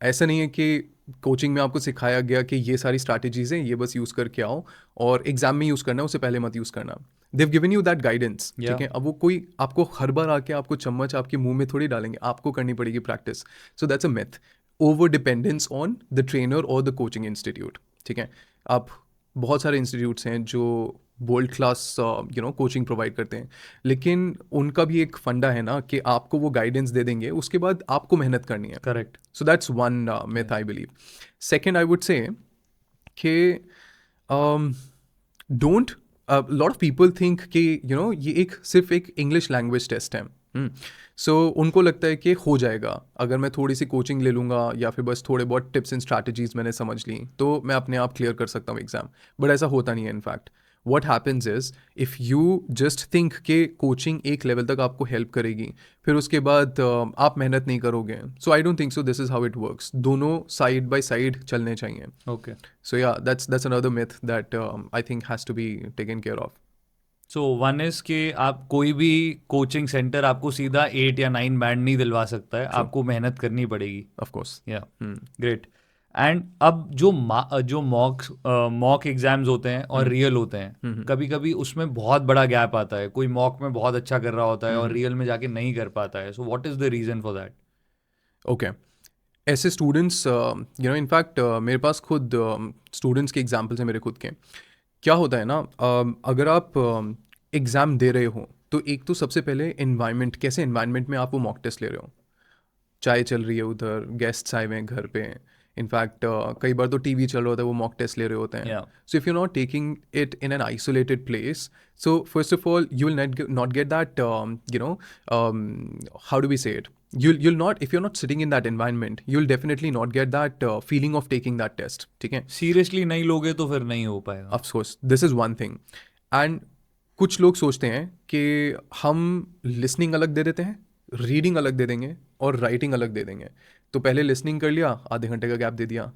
ऐसा नहीं है कि कोचिंग में आपको सिखाया गया कि ये सारी स्ट्रैटेजीज हैं, ये बस यूज़ करके आओ और एग्जाम में यूज़ करना है, उससे पहले मत यूज़ करना। They've given you that guidance. Yeah. ठीक है, अब वो कोई आपको हर बार आके आपको चम्मच आपके मुंह में थोड़ी डालेंगे, आपको करनी पड़ेगी practice. So that's a myth, over dependence on the trainer और द कोचिंग इंस्टीट्यूट। ठीक है, आप बहुत सारे इंस्टीट्यूट्स हैं जो वर्ल्ड क्लास कोचिंग प्रोवाइड करते हैं, लेकिन उनका भी एक फंडा है ना कि आपको वो गाइडेंस दे देंगे, उसके बाद आपको मेहनत करनी है। Correct. So that's one myth I believe. Second, I would say कि don't a lot of people think कि ये एक सिर्फ एक इंग्लिश लैंग्वेज टेस्ट है। सो उनको लगता है कि हो जाएगा अगर मैं थोड़ी सी कोचिंग ले लूँगा या फिर बस थोड़े बहुत टिप्स एंड स्ट्रैटेजीज मैंने समझ ली तो मैं अपने आप क्लियर कर सकता हूँ एग्जाम, बट ऐसा होता नहीं है। In fact what happens is if you just think कि कोचिंग एक लेवल तक आपको हेल्प करेगी फिर उसके बाद आप मेहनत नहीं करोगे, so I don't think so this is how it works. दोनों साइड बाय साइड चलने चाहिए। Okay, so yeah that's another myth that I think has to be taken care of. So one is कि आप कोई भी coaching centre आपको सीधा 8 या 9 बैंड नहीं दिलवा सकता है, आपको मेहनत करनी पड़ेगी। Of course. या ग्रेट। एंड अब जो मॉक एग्जाम्स होते हैं और रियल होते हैं, कभी कभी उसमें बहुत बड़ा गैप आता है। कोई मॉक में बहुत अच्छा कर रहा होता है और रियल में जाके नहीं कर पाता है। So what is the reason for that? Okay, ऐसे स्टूडेंट्स इनफैक्ट मेरे पास खुद स्टूडेंट्स के एग्जाम्पल्स हैं मेरे खुद के। क्या होता है ना, अगर आप एग्ज़ाम दे रहे हो तो एक तो सबसे पहले एनवायरनमेंट, कैसे एनवायरनमेंट में आप वो मॉक टेस्ट ले रहे हो। चाय चल रही है उधर, गेस्ट्स आए हुए हैं घर पे, इनफैक्ट कई बार तो टीवी चल रहा होता है, वो मॉक टेस्ट ले रहे होते हैं। So if you not taking it in an isolated place, so first of all you will not get that how do we say it, you'll not, if you're not sitting in that environment, you'll definitely not get that feeling of taking that test. ठीक है, seriously नहीं लोगे तो फिर नहीं हो पाएगा। of course this is one thing. And कुछ लोग सोचते हैं कि हम लिसनिंग अलग दे देते हैं, रीडिंग अलग दे देंगे और राइटिंग अलग दे देंगे। तो पहले लिसनिंग कर लिया, आधे घंटे का गैप दे दिया,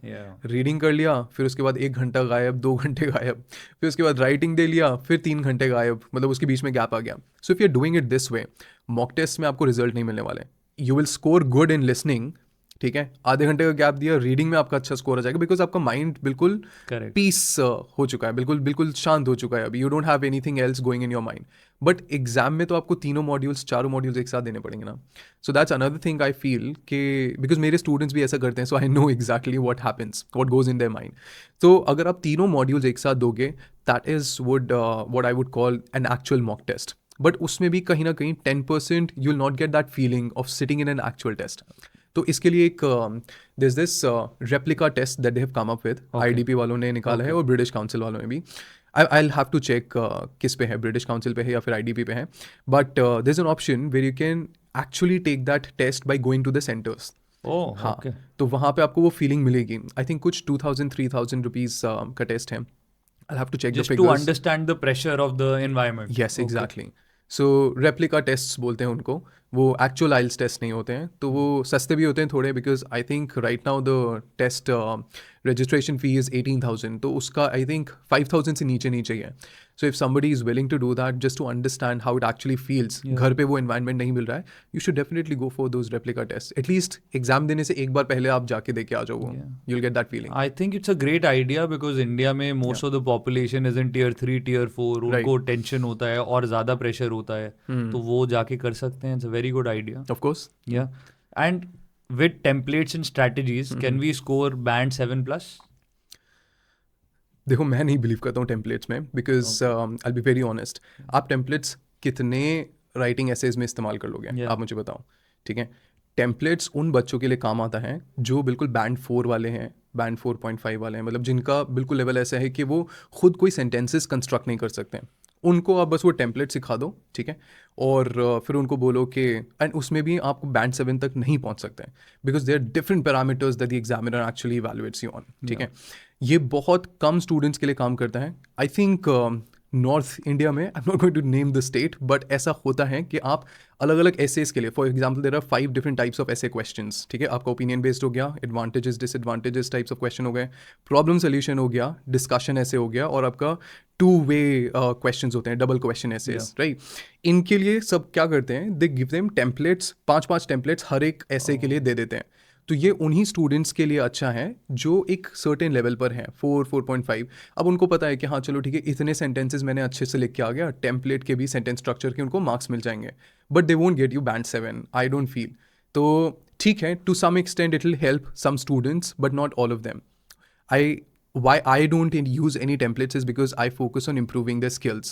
रीडिंग कर लिया, फिर उसके बाद 1 घंटा गायब, 2 घंटे गायब, फिर उसके बाद राइटिंग दे लिया, फिर 3 घंटे गायब, मतलब उसके बीच में गैप आ गया। So if you are doing it this way, mock test में आपको रिजल्ट नहीं मिलने वाले। You will score good in listening, ठीक है, आधे घंटे का गैप दिया, रीडिंग में आपका अच्छा स्कोर आ जाएगा बिकॉज आपका माइंड बिल्कुल पीस हो चुका है, बिल्कुल शांत हो चुका है अभी, you don't have anything else going in your mind. But exam में तो आपको चारों मॉड्यूल्स एक साथ देने पड़ेंगे ना। So that's another thing I feel कि बिकॉज मेरे स्टूडेंट्स भी ऐसा करते हैं, so I know exactly what happens, what goes in their mind. तो अगर आप तीनों मॉड्यूल्स एक साथ दोगे, that is what I would call an actual mock test. But उसमें भी कहीं ना कहीं 10% you will not get that feeling of sitting in an actual test. तो इसके लिए एक this replica test that they have come up with, IDP वालों ने निकाला है और ब्रिटिश काउंसिल वालों ने भी। I will have to check किस पे है, ब्रिटिश काउंसिल पे है या फिर IDP पे है, but there is an option where you can actually take that test by going to the centres. हाँ, तो वहाँ पे आपको वो फीलिंग मिलेगी। आई थिंक कुछ 2,000-3,000 रुपीज़ का टेस्ट है। I'll have to check the figures. Just to understand the pressure of the environment. Yes, exactly. So replica tests बोलते हैं उनको, वो एक्चुअल आइल्स टेस्ट नहीं होते हैं, तो वो सस्ते भी होते हैं थोड़े, because I think right now the test registration fee is 18,000, तो उसका आई थिंक 5,000 से नीचे ही है। So if somebody is willing to do that just to understand how it actually feels, घर पे वो एनवायरनमेंट नहीं मिल रहा है, you should definitely go for those replica test. At least exam देने से एक बार पहले आप जाके दे के आ जाओ, you will get that feeling. I think it's a great idea because India में most of the population is in Tier 3, Tier 4, उनको टेंशन होता है और ज़्यादा प्रेशर होता है, तो वो जाके कर सकते हैं। It's a very good idea. Of course, yeah and with templates and strategies can we score band 7+? देखो मैं नहीं बिलीव करता हूँ टेम्पलेट्स में, because I be very honest. आप टेम्पलेट्स कितने राइटिंग एसेज में इस्तेमाल कर लोगे? Yeah. आप मुझे बताओ. ठीक है, टेम्पलेट्स उन बच्चों के लिए काम आता है जो बिल्कुल बैंड 4 वाले हैं, बैंड 4.5 वाले हैं, मतलब जिनका बिल्कुल लेवल ऐसा है कि वो खुद कोई सेंटेंसेस कंस्ट्रक्ट नहीं कर सकते हैं. उनको आप बस वो टेम्पलेट सिखा दो, ठीक है, और फिर उनको बोलो कि, एंड उसमें भी आप बैंड 7 तक नहीं पहुंच सकते हैं, because there are different parameters that the examiner actually evaluates you on. ठीक है, ये बहुत कम स्टूडेंट्स के लिए काम करता है. आई थिंक नॉर्थ इंडिया में, I am not going to name the state, but ऐसा होता है कि आप अलग अलग एसेज के लिए, for example there are 5 different types of essay questions. ठीक है, आपका ओपिनियन बेस्ड हो गया, advantages disadvantages types of question हो गए, प्रॉब्लम सोल्यूशन हो गया, डिस्कशन ऐसे हो गया, और आपका 2-वे क्वेश्चंस होते हैं, डबल क्वेश्चन एसेज, राइट. इनके लिए सब क्या करते हैं, they give them templates, 5-5 templates हर एक ऐसे के लिए दे देते हैं. तो ये उन्हीं स्टूडेंट्स के लिए अच्छा है जो एक सर्टेन लेवल पर हैं, 4.5. अब उनको पता है कि हाँ चलो ठीक है, इतने सेंटेंसेस मैंने अच्छे से लिख के आ गया, टेम्पलेट के भी सेंटेंस स्ट्रक्चर के उनको मार्क्स मिल जाएंगे, but they won't get you band 7, I don't feel. तो ठीक है, to some extent it will help some students, but not all of them. Why I don't use any templates is because I focus on improving their skills.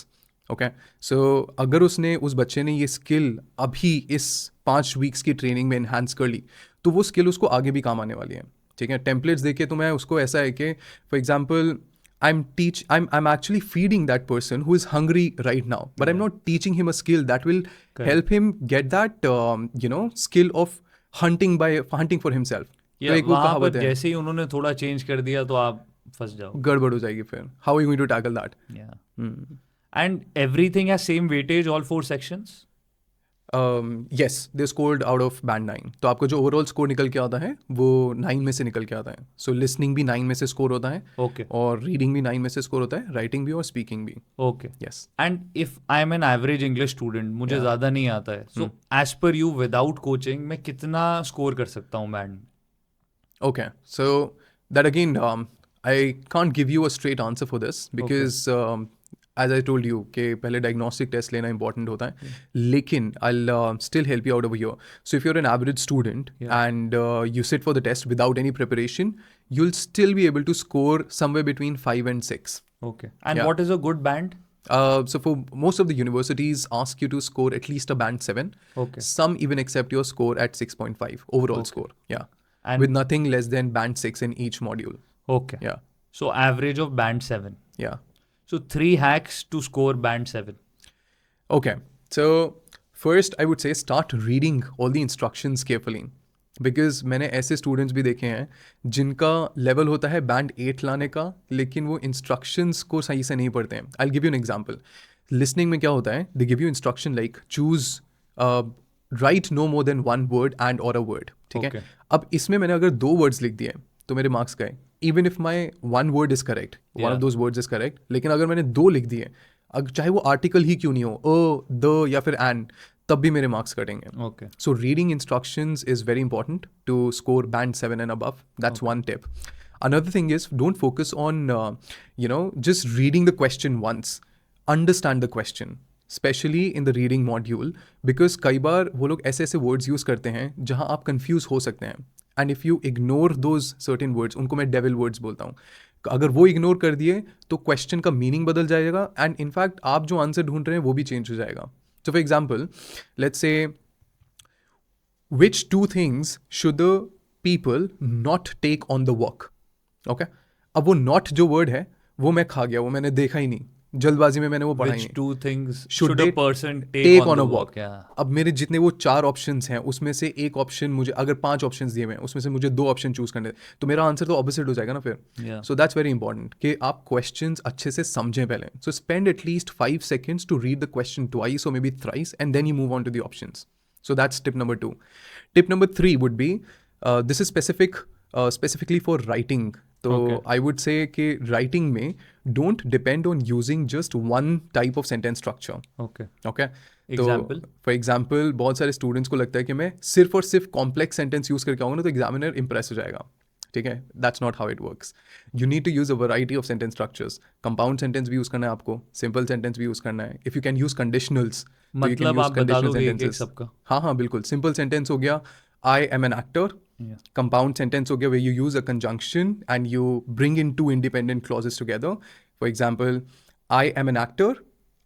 Okay, so अगर उस बच्चे ने ये skill अभी इस 5 वीक्स की training में enhance कर ली, तो वो स्किल उसको आगे भी काम आने वाली है. ठीक है, टेम्पलेट्स देखे तो मैं उसको ऐसा है कि for example I'm actually feeding that person who is hungry right now, but I'm not teaching him a skill that will help him get that skill of hunting for himself. तो एक वो वहाँ कहावत पर है, जैसे ही उन्होंने थोड़ा चेंज कर दिया तो आप फंस जाओ. गड़बड़ हो जाएगी फिर. How are you going to tackle that? And everything has same weightage, all 4 sections? Yes, they scored out of band 9. तो आपका जो ओवरऑल स्कोर निकल के आता है वो 9 में से निकल के आता है. सो लिसनिंग भी 9 में से स्कोर होता है, Okay. और रीडिंग भी 9 में से स्कोर होता है, राइटिंग भी और स्पीकिंग भी. Okay. Yes. And if I am an average English student, मुझे ज़्यादा नहीं आता है, so as per you without coaching मैं कितना स्कोर कर सकता हूँ band? Okay, so that again, I can't give you a straight answer for this because as I told you कि पहले diagnostic test लेना important होता है, लेकिन I'll still help you out over here. So if you're an average student and you sit for the test without any preparation, you'll still be able to score somewhere between 5 and 6. Okay. And what is a good band? So for most of the universities ask you to score at least a band 7. Okay. Some even accept your score at 6.5 overall score. Yeah. And with nothing less than band 6 in each module. Okay. Yeah. So average of band 7. Yeah. So 3 hacks to score band 7. Okay. So first I would say start reading all the instructions carefully. Because मैंने ऐसे students भी देखे हैं जिनका level होता है band 8 लाने का, लेकिन वो इंस्ट्रक्शंस को सही से नहीं पढ़ते हैं. I'll give you an example. Listening में क्या होता है, they give you instruction like choose write no more than 1 word and or a word. ठीक है. अब इसमें मैंने अगर 2 वर्ड्स लिख दिए तो मेरे मार्क्स गए. Even if my 1 word is correct, one of those words is correct, लेकिन अगर मैंने 2 लिख दिए, चाहे वो आर्टिकल ही क्यों नहीं हो, द या फिर एन, तब भी मेरे मार्क्स कटेंगे. Okay. So reading instructions is very important to score band 7 and above. That's one tip. Another thing is don't focus on just reading the question once. Understand the question, especially in the reading module, because कई बार वो लोग ऐसे ऐसे words use करते हैं जहाँ आप confuse हो सकते हैं. And if you ignore those certain words, उनको मैं devil words बोलता हूँ, अगर वो इग्नोर कर दिए तो क्वेश्चन का मीनिंग बदल जाएगा, एंड इनफैक्ट आप जो आंसर ढूंढ रहे हैं वो भी चेंज हो जाएगा. So for example, let's say, which 2 things should the people not take on the work? Okay? अब वो not जो word है वो मैं खा गया, वो मैंने देखा ही नहीं, जल्दबाजी में मैंने वो पढ़ा ही Which नहीं. 2 things Should should a they person take on a walk? Yeah. अब मेरे जितने वो 4 ऑप्शंस हैं उसमें से एक ऑप्शन मुझे, अगर 5 ऑप्शंस दिए हुए हैं उसमें से मुझे 2 ऑप्शन चूज करने, तो मेरा आंसर तो ऑपोजिट हो जाएगा ना फिर. Yeah. So that's very important कि आप क्वेश्चंस अच्छे से समझें पहले. So spend at least 5 seconds to read the question twice और maybe thrice, and then you move on to the options. So that's tip number 2. Tip number 3 would be, this is specifically for writing. तो I would say कि writing में don't depend on using just one type of sentence structure. Okay. Okay, Example? For example बहुत सारे students को लगता है कि मैं सिर्फ और सिर्फ कॉम्प्लेक्स सेंटेंस यूज करके आऊँगा ना तो एग्जामिनर इंप्रेस हो जाएगा. ठीक है, that's not how it works. You need to use a variety of sentence structures. Compound sentence भी यूज करना है आपको, सिंपल सेंटेंस भी यूज करना है. If you can use conditionals, मतलब आप बता दोगे एक सबका? हाँ बिल्कुल. सिंपल सेंटेंस हो गया, आई am an actor, Yeah. Compound sentence हो गया where you use a conjunction and you bring in two independent clauses together. For example, I am an actor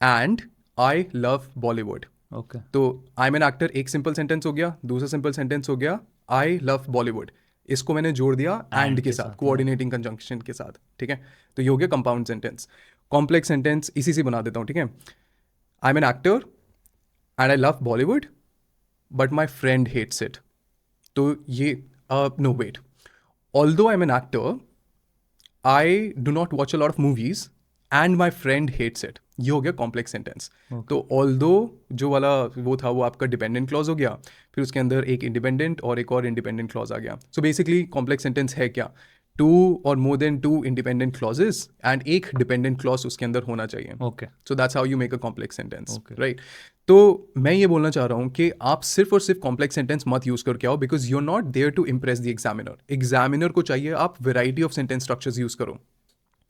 and I love Bollywood. Okay. तो आई am an actor एक simple sentence हो गया, दूसरा simple sentence हो गया आई love Bollywood, इसको मैंने जोड़ दिया एंड के साथ, कोऑर्डिनेटिंग कंजंक्शन के साथ, ठीक है, तो ये हो गया कंपाउंड सेंटेंस. कॉम्प्लेक्स सेंटेंस इसी से बना देता हूँ, ठीक है. I am an actor and I love Bollywood but my friend hates it. तो ये no wait, although I am an actor I do not watch a lot of movies and my friend hates it. ये हो गया complex sentence. तो although जो वाला वो था वो आपका डिपेंडेंट क्लॉज हो गया, फिर उसके अंदर एक इंडिपेंडेंट और एक और इंडिपेंडेंट क्लॉज आ गया. सो बेसिकली कॉम्प्लेक्स सेंटेंस है क्या, टू और more than two independent clauses and एक डिपेंडेंट क्लॉज उसके अंदर होना चाहिए. Okay. So that's how you make a complex sentence, Okay. Right. तो मैं ये बोलना चाह रहा हूँ कि आप सिर्फ और सिर्फ कॉम्प्लेक्स सेंटेंस मत यूज करके आओ, because you are not there to impress the examiner. Examiner को चाहिए आप variety of sentence structures use करो.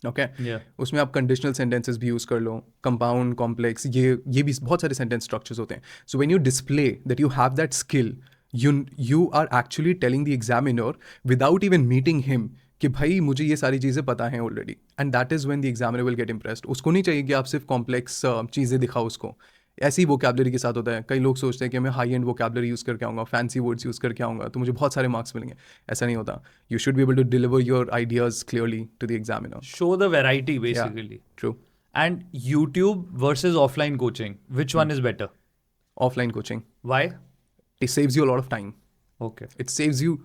ओके. Yeah. उसमें आप कंडीशनल सेंटेंसेस भी यूज़ कर लो, कंपाउंड, कॉम्प्लेक्स, ये भी बहुत सारे सेंटेंस स्ट्रक्चर्स होते हैं. So when you display that you have that skill, you are actually telling the examiner without even meeting him कि भाई मुझे ये सारी चीज़ें पता हैं already, and that is when the examiner will get impressed. उसको नहीं चाहिए कि आप सिर्फ कॉम्प्लेक्स चीज़ें दिखाओ उसको. ऐसी वोकैबलरी के साथ होता है. कई लोग सोचते हैं कि मैं हाई एंड वोकैबलरी यूज़ करके आऊँगा, फैंसी वर्ड्स यूज़ करके आऊँगा तो मुझे बहुत सारे मार्क्स मिलेंगे. ऐसा नहीं होता. You should be able to deliver your ideas clearly to the examiner. Show the variety basically. True. And YouTube versus offline coaching, which one is better? Offline coaching, Why? it saves you a lot of time. Okay. It saves you,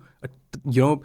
you know,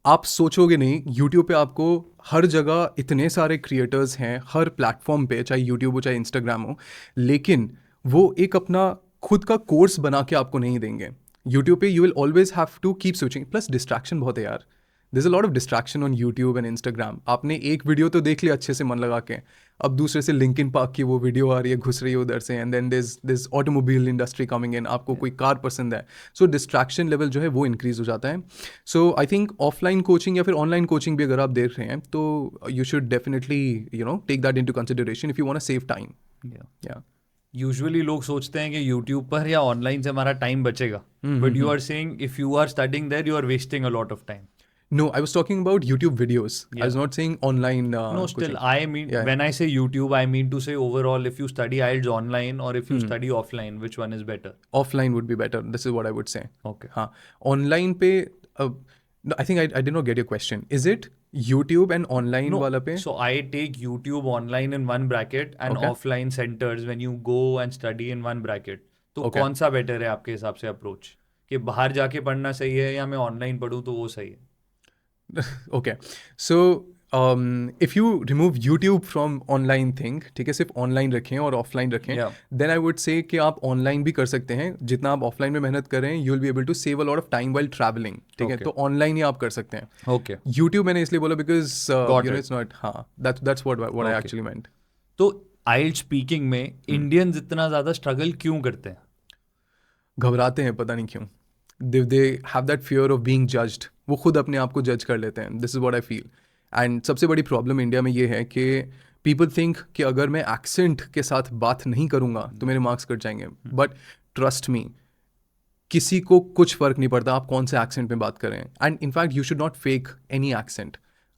आप सोचोगे नहीं, YouTube पे आपको हर जगह इतने सारे creators हैं, हर platform पे, चाहे यूट्यूब हो चाहे इंस्टाग्राम हो, लेकिन वो एक अपना खुद का कोर्स बना के आपको नहीं देंगे. यूट्यूब पे you will always have to keep switching. Plus distraction बहुत है यार. There is a lot of distraction on YouTube and Instagram. आपने एक वीडियो तो देख लिया अच्छे से मन लगा के, अब दूसरे से लिंकिन पार्क की वो वीडियो आ रही है, घुस रही है उधर से, and then this automobile industry coming in, आपको कोई कार पसंद है, सो डिस्ट्रैक्शन लेवल जो है वो इंक्रीज हो जाता है. सो आई थिंक ऑफलाइन कोचिंग या फिर ऑनलाइन कोचिंग भी अगर आप देख रहे हैं तो you should definitely take that into consideration if you want to save time. Yeah. या यूजुअली लोग सोचते हैं कि यूट्यूब पर या ऑनलाइन से हमारा टाइम बचेगा, but you are saying if you are studying there you are wasting a lot of time. No, I was talking about YouTube videos. I was not saying online. No, still, coaching. I mean, Yeah. when I say YouTube, I mean to say overall, if you study IELTS online or if you study offline, which one is better? Offline would be better. This is what I would say. Okay. हाँ, online पे, no, I think I did not get your question. Is it YouTube and online No, वाला पे? so I take YouTube online in one bracket and Okay. offline centers when you go and study in one bracket. तो Okay. कौन सा better है आपके हिसाब से approach? कि बाहर जाके पढ़ना सही है या मैं online पढ़ूँ तो वो सही है? Okay. So if you remove YouTube from online thing, ठीक है, सिर्फ online रखें और offline रखें, Yeah. then I would say कि आप online भी कर सकते हैं. जितना आप offline में मेहनत कर रहे हैं, you will be able to save a lot of time while traveling. ठीक है, Okay. तो online ही आप कर सकते हैं. Okay. YouTube मैंने इसलिए बोला because Got it. it's not, हाँ, that's what I Okay. actually meant. तो IELTS speaking में Indians इतना ज़्यादा struggle क्यों करते हैं? घबराते हैं, पता नहीं क्यों. They have that fear of being judged. वो खुद अपने आप को जज कर लेते हैं. This is what I feel. And सबसे बड़ी प्रॉब्लम इंडिया में ये है कि पीपल थिंक कि अगर मैं एक्सेंट के साथ बात नहीं करूँगा तो मेरे मार्क्स कट जाएंगे. बट ट्रस्ट मी, किसी को कुछ फ़र्क नहीं पड़ता आप कौन से एक्सेंट में बात करें. And in fact you should not fake any accent.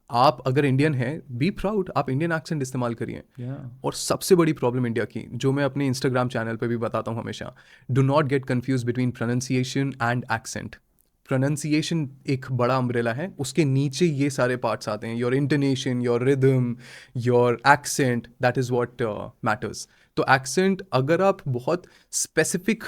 आप अगर इंडियन हैं, बी प्राउड, आप इंडियन एक्सेंट इस्तेमाल करिए. और सबसे बड़ी प्रॉब्लम इंडिया की, जो मैं अपने इंस्टाग्राम चैनल पे भी बताता हूँ हमेशा, do not get confuse between pronunciation and accent. Pronunciation एक बड़ा अम्ब्रेला है, उसके नीचे ये सारे पार्ट्स आते हैं. Your intonation, your rhythm, your accent, that is what matters. तो एक्सेंट अगर आप बहुत स्पेसिफिक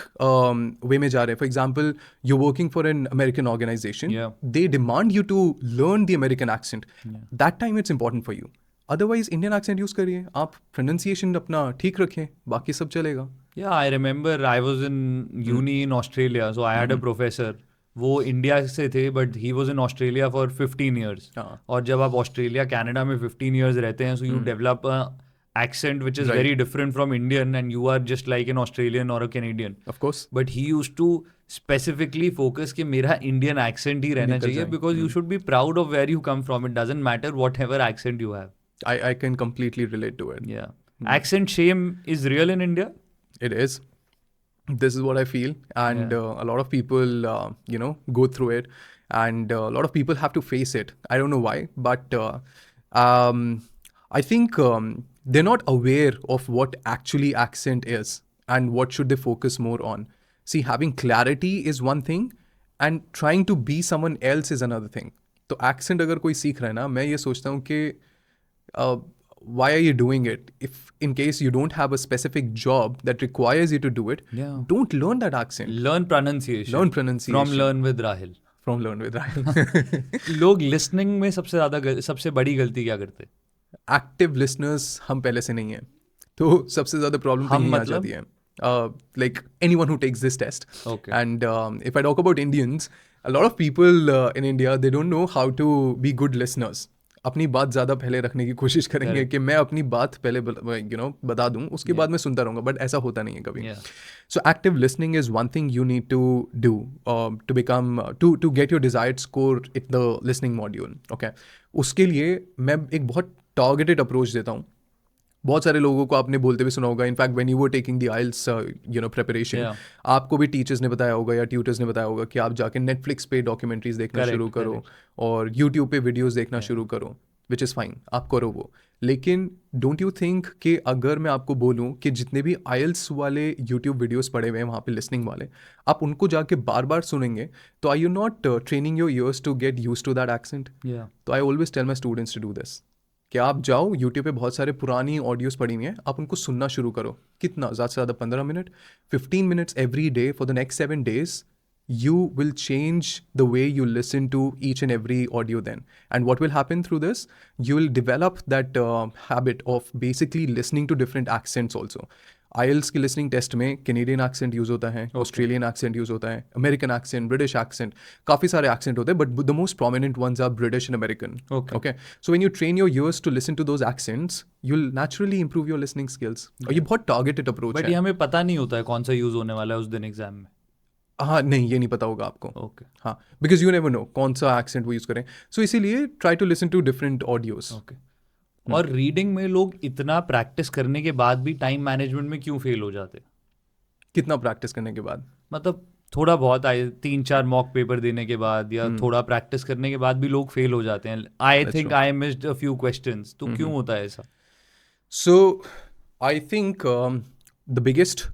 वे में जा रहे हैं, for example you working for an American organization, Yeah. They demand you to learn the American accent. That time it's important for you. Otherwise Indian accent use करिए, आप प्रोनाउंसिएशन अपना ठीक रखें, बाकी सब चलेगा. Yeah, I remember I was in uni in Australia, so I had a professor. वो India से थे but he was in Australia for 15 years. हाँ. और जब आप ऑस्ट्रेलिया कनाडा में 15 years रहते हैं, so you develop accent which is Right. very different from Indian and you are just like an Australian or a Canadian. Of course. But he used to specifically focus कि मेरा Indian accent ही रहना निकल चाहिए जाए. because you should be proud of where you come from. It doesn't matter whatever accent you have. I can completely relate to it. Yeah. Accent shame is real in India. It is. This is what I feel, and Yeah. a lot of people, go through it. and a lot of people have to face it. I don't know why, but I think they're not aware of what actually accent is and what should they focus more on. See, having clarity is one thing and trying to be someone else is another thing. तो accent अगर कोई सीख रहा है ना, मैं ये सोचता हूँ कि why are you doing it? If in case you don't have a specific job that requires you to do it, Yeah. don't learn that accent. Learn pronunciation. Learn pronunciation. From Learn with Rahil. From Learn with Rahil. लोग listening में सबसे बड़ी गलती क्या करते? Active listeners हम पहले से नहीं हैं, तो सबसे ज़्यादा प्रॉब्लम तो हम यहीं आ मतलब? जाती है. Like anyone who takes this test. Okay. And if I talk about Indians, a lot of people in India, they don't know how to be good listeners. अपनी बात ज़्यादा पहले रखने की कोशिश करेंगे Correct. कि मैं अपनी बात पहले बता दूं, उसके बाद मैं सुनता रहूँगा, बट ऐसा होता नहीं है कभी. Yeah. So active listening is one thing you need to do to become to get your desired score in the listening module. Okay. उसके लिए मैं एक बहुत targeted approach देता हूँ. बहुत सारे लोगों को आपने बोलते हुए सुना होगा, in fact when you were taking the IELTS preparation, Yeah. आपको भी टीचर्स ने बताया होगा या ट्यूटर्स ने बताया होगा कि आप जाके नेटफ्लिक्स पे डॉक्यूमेंट्रीज देखना Correct, शुरू करो correct. और यूट्यूब पे वीडियोस देखना शुरू करो, विच इज़ फाइन, आप करो वो. लेकिन डोंट यू थिंक कि अगर मैं आपको बोलूँ कि जितने भी आइल्स वाले यूट्यूब वीडियोस पड़े हुए हैं वहाँ पे लिसनिंग वाले, आप उनको जाके बार बार सुनेंगे, तो are you not training your ears to get used to that accent? Yeah. तो I always tell my students to do this कि आप जाओ यूट्यूब पे बहुत सारे पुरानी ऑडियोज पड़ी हुई हैं, आप उनको सुनना शुरू करो. कितना ज़्यादा से ज़्यादा 15 minute, 15 minutes every day for the next 7 days. You will change the way you listen to each and every audio then. And what will happen through this? You will develop that habit of basically listening to different accents also. IELTS की listening test में Canadian accent use होता है, Australian accent use होता है, American accent, British accent, काफ़ी सारे accent होते हैं, but the most prominent ones are British and American. Okay. So when you train your ears to listen to those accents, you will naturally improve your listening skills. और ये बहुत targeted approach but ये है. हमें पता नहीं होता है कौन सा यूज होने वाला है उस दिन एग्जाम में. हाँ, नहीं, ये नहीं पता होगा आपको. ओके. हाँ, बिकॉज यू नेवर नो कौन सा एक्सेंट वो यूज़ करें. सो इसीलिए try to listen to different audios. Okay. और रीडिंग में लोग इतना प्रैक्टिस करने के बाद भी टाइम मैनेजमेंट में क्यों फेल हो जाते? कितना प्रैक्टिस करने के बाद? मतलब थोड़ा बहुत 3-4 मॉक पेपर देने के बाद या थोड़ा प्रैक्टिस करने के बाद भी लोग फेल हो जाते हैं. आई That's think true. I missed a few questions. तो क्यों होता है ऐसा? So I think the biggest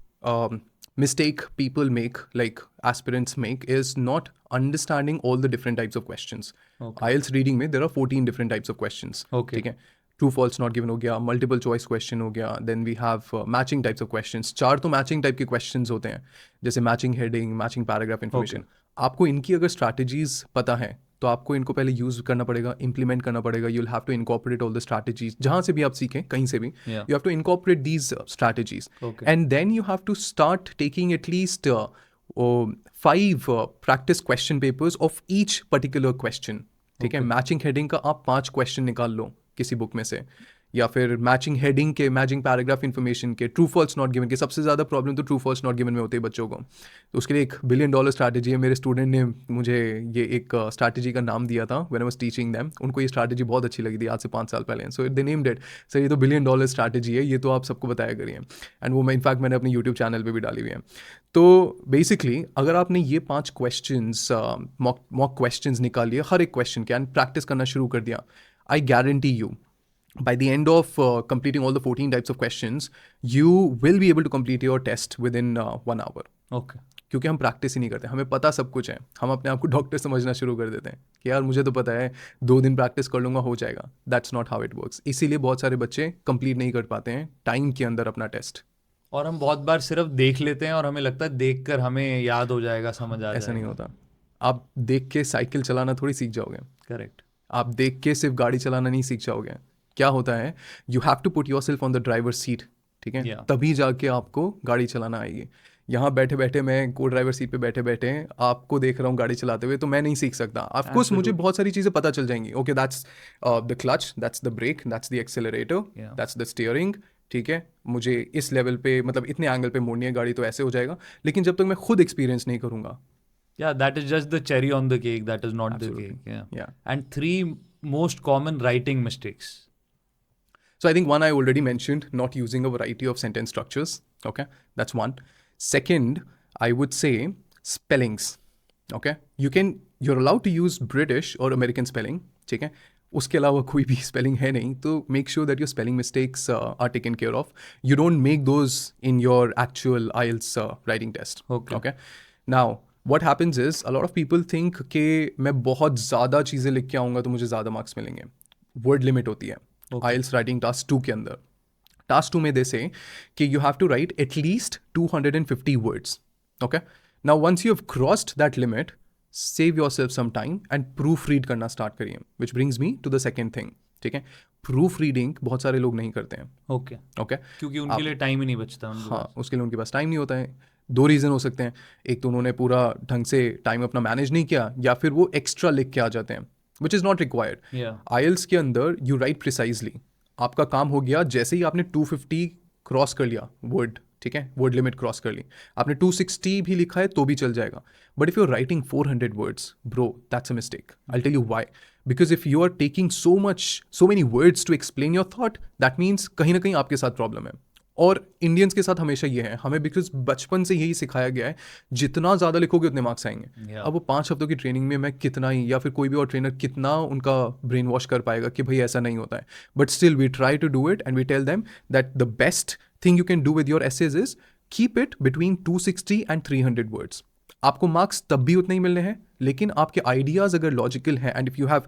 mistake people make, like aspirants make, is not understanding all the different types of questions. Okay. IELTS reading में there are 14 different types of questions. Okay. ठीक है. True false not given हो गया, multiple choice question हो गया, then we have matching types of questions. 4 तो matching type के questions होते हैं, जैसे matching heading, matching paragraph information. आपको इनकी अगर strategies पता है तो आपको इनको पहले यूज करना पड़ेगा, इम्प्लीमेंट करना पड़ेगा. You will have to incorporate all the strategies, जहाँ से भी आप सीखें, कहीं से भी, Yeah. You have to incorporate these strategies. Okay. And then you have to start taking at least 5 practice question papers of each particular question. ठीक है. मैचिंग हेडिंग का आप 5 क्वेश्चन निकाल लो किसी बुक में से, या फिर मैचिंग हेडिंग के, मैचिंग पैराग्राफ इन्फॉर्मेशन के, ट्रू फॉल्स नॉट गिवन के. सबसे ज़्यादा प्रॉब्लम तो ट्रू फॉल्स नॉट गिवन में होती है बच्चों को. तो उसके लिए $1 billion स्ट्रैटेजी है. मेरे स्टूडेंट ने मुझे ये एक स्ट्रैटेजी का नाम दिया था when I was teaching them. उनको ये स्ट्रैटेजी बहुत अच्छी लगी थी आज से 5 साल पहले. सो दे नेम्ड इट, सर ये तो $1 billion स्ट्रैटेजी है, ये तो आप सबको बताया करिए. एंड वो मैं इनफैक्ट मैंने अपने यूट्यूब चैनल पर भी डाली हुई है. तो बेसिकली अगर आपने ये 5 क्वेश्चंस, मॉक क्वेश्चंस निकाल लिए हर एक क्वेश्चन के, एंड प्रैक्टिस करना शुरू कर दिया, I guarantee you by the end of completing all the 14 types of questions, you will be able to complete your test within 1 hour. Okay. क्योंकि हम प्रैक्टिस ही नहीं करते, हमें पता सब कुछ है. हम अपने आप को डॉक्टर समझना शुरू कर देते हैं कि यार मुझे तो पता है, 2 दिन प्रैक्टिस कर लूँगा हो जाएगा. That's not how it works. इसीलिए बहुत सारे बच्चे कंप्लीट नहीं कर पाते हैं टाइम के अंदर अपना टेस्ट. और हम बहुत बार सिर्फ देख लेते हैं और हमें लगता है देख कर हमें याद हो जाएगा, समझ आ जाएगा. ऐसा नहीं होता. आप देख के साइकिल चलाना थोड़ी सीख जाओगे. करेक्ट. आप देख के सिर्फ गाड़ी चलाना नहीं सीख जाओगे. क्या होता है, you have to put yourself on the driver seat. ठीक है. Yeah. तभी जाके आपको गाड़ी चलाना आएगी. यहाँ बैठे बैठे, मैं को ड्राइवर सीट पे बैठे बैठे आपको देख रहा हूँ गाड़ी चलाते हुए, तो मैं नहीं सीख सकता. ऑफ कोर्स मुझे बहुत सारी चीज़ें पता चल जाएंगी. Okay, that's the clutch, that's the brake, that's the accelerator, Yeah. That's the steering. ठीक है. मुझे इस लेवल पे, मतलब इतने एंगल पे मोड़नी है गाड़ी, तो ऐसे हो जाएगा. लेकिन जब तक मैं खुद एक्सपीरियंस नहीं करूँगा. Yeah, that is just the cherry on the cake. That is not Absolutely. the cake. Yeah. Yeah. And 3 most common writing mistakes. So I think one I already mentioned, not using a variety of sentence structures. Okay, that's one. Second, I would say spellings. Okay, you can you're allowed to use British or American spelling, ठीक है, उसके अलावा कोई भी spelling है नहीं, तो make sure that your spelling mistakes are taken care of. You don't make those in your actual IELTS writing test. Okay. Now what happens is a lot of people think कि मैं बहुत ज़्यादा चीज़ें लिख के आऊँगा तो मुझे ज़्यादा मार्क्स मिलेंगे. वर्ड लिमिट होती है IELTS राइटिंग टास्क 2 के अंदर. टास्क 2 में दे से कि you have to write at least 250 words. Okay, now once you have crossed that limit, save yourself some time and proof read करना स्टार्ट करिए. which brings me to the second thing. ठीक है, proof reading बहुत सारे लोग नहीं करते हैं. ओके, ओके, क्योंकि उनके लिए टाइम ही नहीं बचता उनके हाँ, पास. उसके लिए उनके पास टाइम नहीं होता है. 2 रीज़न हो सकते हैं. एक तो उन्होंने पूरा ढंग से टाइम अपना मैनेज नहीं किया, या फिर वो एक्स्ट्रा लिख के आ जाते हैं, which is not required. Yeah. IELTS के अंदर यू राइट प्रिसाइजली. आपका काम हो गया, जैसे ही आपने 250 क्रॉस कर लिया वर्ड, ठीक है, वर्ड लिमिट क्रॉस कर ली, आपने 260 भी लिखा है तो भी चल जाएगा. But if you are writing 400 words, bro, that's a mistake. I tell you why. Because if you are taking so many words to explain your thought, that means कहीं ना कहीं आपके साथ प्रॉब्लम है. और इंडियंस के साथ हमेशा ये है, हमें बिकॉज बचपन से यही सिखाया गया है, जितना ज़्यादा लिखोगे उतने मार्क्स आएंगे. Yeah. अब वो 5 हफ्तों की ट्रेनिंग में मैं कितना ही, या फिर कोई भी और ट्रेनर कितना उनका ब्रेन वॉश कर पाएगा कि भाई ऐसा नहीं होता है. But still we try to do it and we tell them that the best thing you can do with your essays is keep it between 260 and 300 words. आपको मार्क्स तब भी उतने ही मिलने हैं, लेकिन आपके आइडियाज़ अगर लॉजिकल हैं and if you have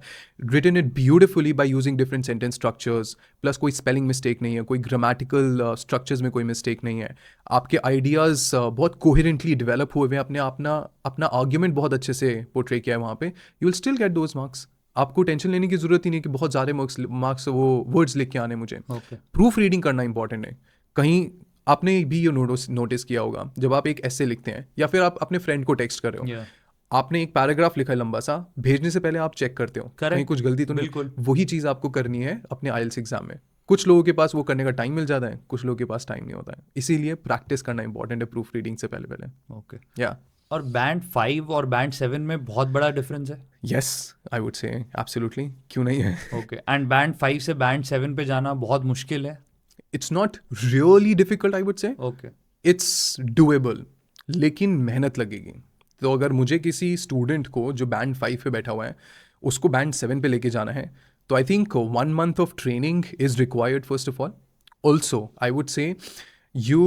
written it beautifully by using different sentence structures, plus कोई स्पेलिंग मिस्टेक नहीं है, कोई ग्रामेटिकल स्ट्रक्चर्स में कोई मिस्टेक नहीं है, आपके आइडियाज़ बहुत कोहेरेंटली डेवलप हुए हैं, अपना आर्ग्यूमेंट बहुत अच्छे से पोर्ट्रे किया है वहाँ पे, you will still get those marks. आपको टेंशन लेने की ज़रूरत ही नहीं कि बहुत ज़्यादा मार्क्स वो वर्ड्स लिख के आने मुझे. Okay. प्रूफ रीडिंग करना इंपॉर्टेंट है. कहीं आपने भी ये नोटिस किया होगा, जब आप एक ऐसे लिखते हैं या फिर आप अपने फ्रेंड को टेक्स्ट कर रहे हो, Yeah. आपने एक पैराग्राफ लिखा है लंबा सा, भेजने से पहले आप चेक करते हो Correct. कहीं कुछ गलती तो नहीं. बिल्कुल. वही चीज़ आपको करनी है अपने IELTS एग्जाम में. कुछ लोगों के पास वो करने का टाइम मिल जाता है, कुछ लोगों के पास टाइम नहीं होता है. इसीलिए प्रैक्टिस करना इंपॉर्टेंट है प्रूफ रीडिंग से पहले. Okay. या और बैंड 5 और बैंड 7 में बहुत बड़ा डिफरेंस है. यस, आई वुड से एब्सोल्युटली, क्यों नहीं है. ओके, एंड बैंड 5 से बैंड 7 पे जाना बहुत मुश्किल है. It's not really difficult, I would से. ओके. इट्स डूएबल, लेकिन मेहनत लगेगी. तो अगर मुझे किसी स्टूडेंट को जो बैंड 5 पे बैठा हुआ है उसको बैंड 7 पे लेके जाना है, तो I think 1 month of training is required first of all. Also I would say you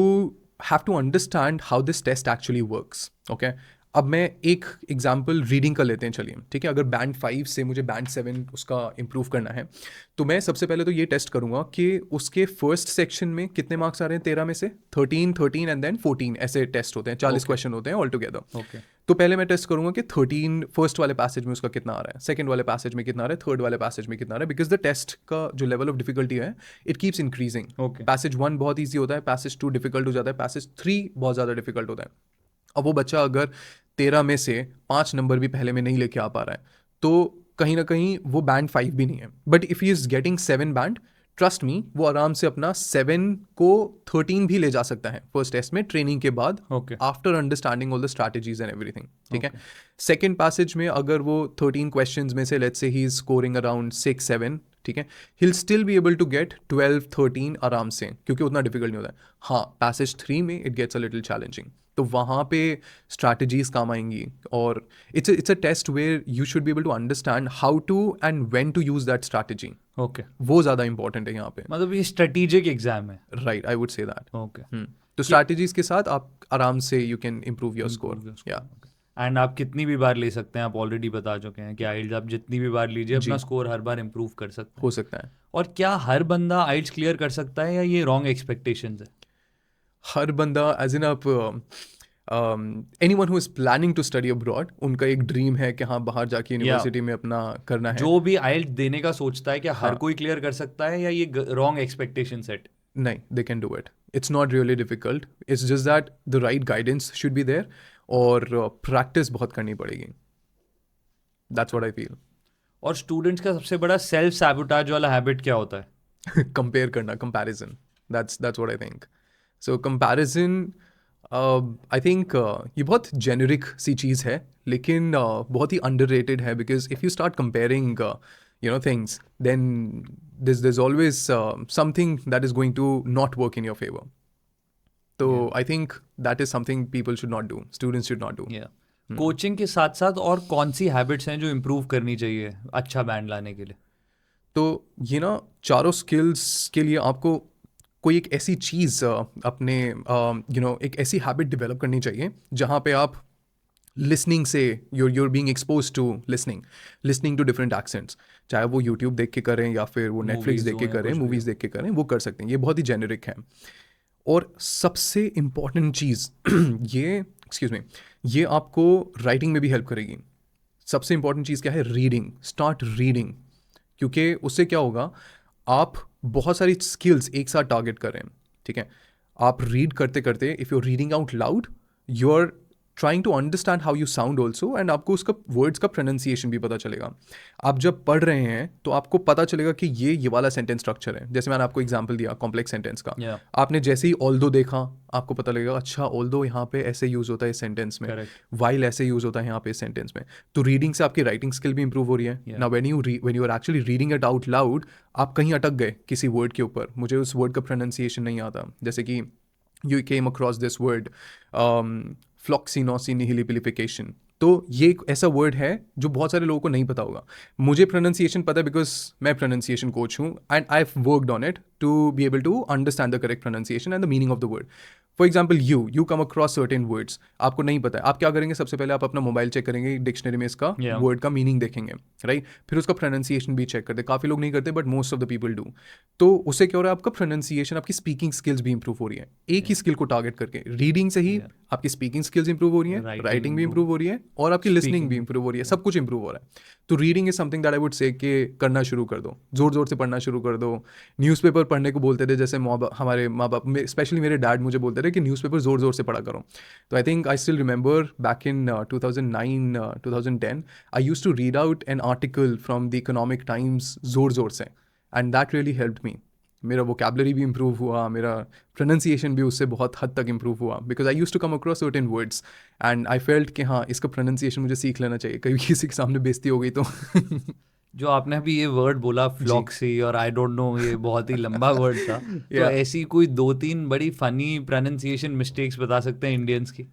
have to understand how this test actually works. Okay, अब मैं एक एग्जाम्पल रीडिंग का लेते हैं, चलिए, ठीक है. अगर बैंड 5 से मुझे बैंड 7 उसका इम्प्रूव करना है, तो मैं सबसे पहले तो ये टेस्ट करूंगा कि उसके फर्स्ट सेक्शन में कितने मार्क्स आ रहे हैं 13 में से. 13 एंड देन 14 ऐसे टेस्ट होते हैं, 40 क्वेश्चन होते हैं ऑल टुगेदर. ओके. तो पहले मैं टेस्ट करूंगा कि 13 फर्स्ट वाले पैसेज में उसका कितना आ रहा है, सेकंड वाले पैसेज में कितना आ रहा है, थर्ड वाले पैसेज में कितना आ रहा है, बिकॉज द टेस्ट का जो लेवल ऑफ डिफिकल्टी है it keeps increasing. Okay. Passage 1 बहुत ईजी होता है, पैसेज 2 डिफिकल्ट हो जाता है, पैसेज 3 बहुत ज़्यादा डिफिकल्ट होता है. अब वो बच्चा अगर 13 में से 5 नंबर भी पहले में नहीं लेके आ पा रहा है, तो कहीं ना कहीं वो बैंड 5 भी नहीं है. But if he is getting 7 band, trust me, वो आराम से अपना 7 को 13 भी ले जा सकता है फर्स्ट टेस्ट में ट्रेनिंग के बाद, Okay. After understanding all the strategies and everything. ठीक है. सेकेंड पैसेज में अगर वो 13 क्वेश्चंस में से let's say he is scoring around 6-7, ठीक है, he will still be able to get 12-13 आराम से, क्योंकि उतना डिफिकल्ट नहीं होता है. हाँ, पैसेज 3 में it gets a little challenging, तो वहाँ पे स्ट्रैटेजीज काम आएंगी. और it's a test where you should be able to understand how to and when to use that strategy. Okay. वो ज़्यादा इंपॉर्टेंट है यहाँ पे. मतलब ये स्ट्रेटेजिक एग्जाम है. Right, I would say that. Okay. तो स्ट्रैटेजीज के साथ आप आराम से you can improve your score. या एंड आप कितनी भी बार ले सकते हैं, आप ऑलरेडी बता चुके हैं कि आइल्स आप जितनी भी बार लीजिए अपना स्कोर हर बार इम्प्रूव कर सकते हैं. हो सकता है. और क्या हर बंदा आइल्स क्लियर कर सकता है या ये रॉन्ग एक्सपेक्टेशंस है? हर बंदा एज इन आप anyone who is planning to study abroad, उनका एक ड्रीम है कि हाँ बाहर जाके यूनिवर्सिटी में अपना करना है. जो भी आइल्स देने का सोचता है, क्या हर कोई क्लियर कर सकता है या ये रॉन्ग एक्सपेक्टेशन सेट? नहीं, they can do it. It's not really difficult. It's just that the right guidance should be there और प्रैक्टिस बहुत करनी पड़ेगी. That's what I feel. और स्टूडेंट्स का सबसे बड़ा सेल्फ सैबोटाज वाला हैबिट क्या होता है? कंपेयर करना, comparison. That's what I think. So comparison, I think ये बहुत जेनरिक सी चीज़ है, लेकिन बहुत ही अंडररेटेड है. Because if you start comparing things, then there's always something that is going to not work in your favor. So I think that is something people should not do, students should not do. Yeah. Coaching के साथ साथ और कौन सी habits हैं जो improve करनी चाहिए अच्छा बैंड लाने के लिए? तो ये ना चारों स्किल्स के लिए आपको कोई एक ऐसी चीज़ अपने एक ऐसी हैबिट डेवलप करनी चाहिए जहाँ पे आप लिसनिंग से you're being exposed to listening to different accents, चाहे वो यूट्यूब देख के करें या फिर वो नेटफ्लिक्स Movies देख के हो या करें, कुछ भी मूवीज़ देख के करें, वो कर सकते हैं। ये बहुत ही जेनेरिक है। और सबसे इम्पॉर्टेंट चीज़ ये आपको राइटिंग में भी हेल्प करेगी। सबसे इम्पॉर्टेंट चीज़ क्या है? रीडिंग। स्टार्ट रीडिंग, क्योंकि उससे क्या होगा, आप बहुत सारी स्किल्स एक साथ टारगेट कर रहे हैं, ठीक है? आप रीड करते करते, if you are reading out loud, you are trying to understand how you sound also, and आपको उसका वर्ड्स का प्रोनाउंसिएशन भी पता चलेगा। आप जब पढ़ रहे हैं तो आपको पता चलेगा कि ये वाला सेंटेंस स्ट्रक्चर है। जैसे मैंने आपको एग्जांपल दिया कॉम्प्लेक्स सेंटेंस का, Yeah. आपने जैसे ही ऑल्दो देखा, आपको पता लगेगा अच्छा ऑल्दो यहाँ पे ऐसे यूज़ होता है इस सेंटेंस में, Correct. वाइल ऐसे यूज़ होता है यहाँ पे इस सेंटेंस में। तो रीडिंग से आपकी राइटिंग स्किल भी इंप्रूव हो रही है। Yeah. ना when you are actually reading it out loud, आप कहीं अटक गए किसी वर्ड के ऊपर, मुझे उस वर्ड का प्रोनाउंसिएशन नहीं आता, जैसे कि you came across this word फ्लॉक्सिनोसिनिहिलिपिलिफिकेशन। तो ये एक ऐसा वर्ड है जो बहुत सारे लोगों को नहीं पता होगा। मुझे प्रोनाउंसिएशन पता है बिकॉज मैं प्रोनाउंसिएशन कोच हूँ, and I have worked on it to be able to understand the correct pronunciation and the meaning of the word. For example you come across certain words, आपको नहीं पता है, आप क्या करेंगे? सबसे पहले आप अपना मोबाइल चेक करेंगे, डिक्शनरी में इसका Yeah. वर्ड का मीनिंग देखेंगे, राइट? फिर उसका प्रोनाउंसिएशन भी चेक करते हैं। काफ़ी लोग नहीं करते but most of the people do. तो उससे क्या हो रहा है, आपका प्रोनाउंसिएशन, आपकी स्पीकिंग स्किल्स भी इंप्रूव हो रही है। एक ही स्किल को टारगेट करके, रीडिंग से ही आपकी स्पीकिंग स्किल्स इंप्रूव हो रही है, Writing राइटिंग भी improve, इंप्रूव हो रही है, और आपकी लिसनिंग भी इंप्रूव हो रही है, सब कुछ इंप्रूव हो रहा है। तो reading is something that I would say कि करना शुरू कर दो, जोर जोर से पढ़ना शुरू कर दो। न्यूज़पेपर पढ़ने को बोलते थे, जैसे हमारे माँ बाप, स्पेशली मेरे डैड मुझे बोलते थे कि न्यूज़पेपर जोर जोर से पढ़ा करो। तो I think I still remember back in 2009 2010 I used to read out an article from the Economic Times जोर जोर से, and that really helped me. मेरा वोकैबुलरी भी इंप्रूव हुआ, मेरा प्रोनाउंसिएशन भी उससे बहुत हद तक इंप्रूव हुआ, because I used to come across certain words and I felt कि हाँ, इसका प्रोनाउंसिएशन मुझे सीख लेना चाहिए, कभी किसी के सामने बेइज्जती हो गई तो। जो आपने अभी ये वर्ड बोला फ्लॉक्सी और आई डोंट नो, ये बहुत ही लंबा वर्ड था। तो Yeah. ऐसी कोई 2-3 बड़ी फनी प्रोनाउंसिएशन मिस्टेक्स बता सकते हैं इंडियंस की?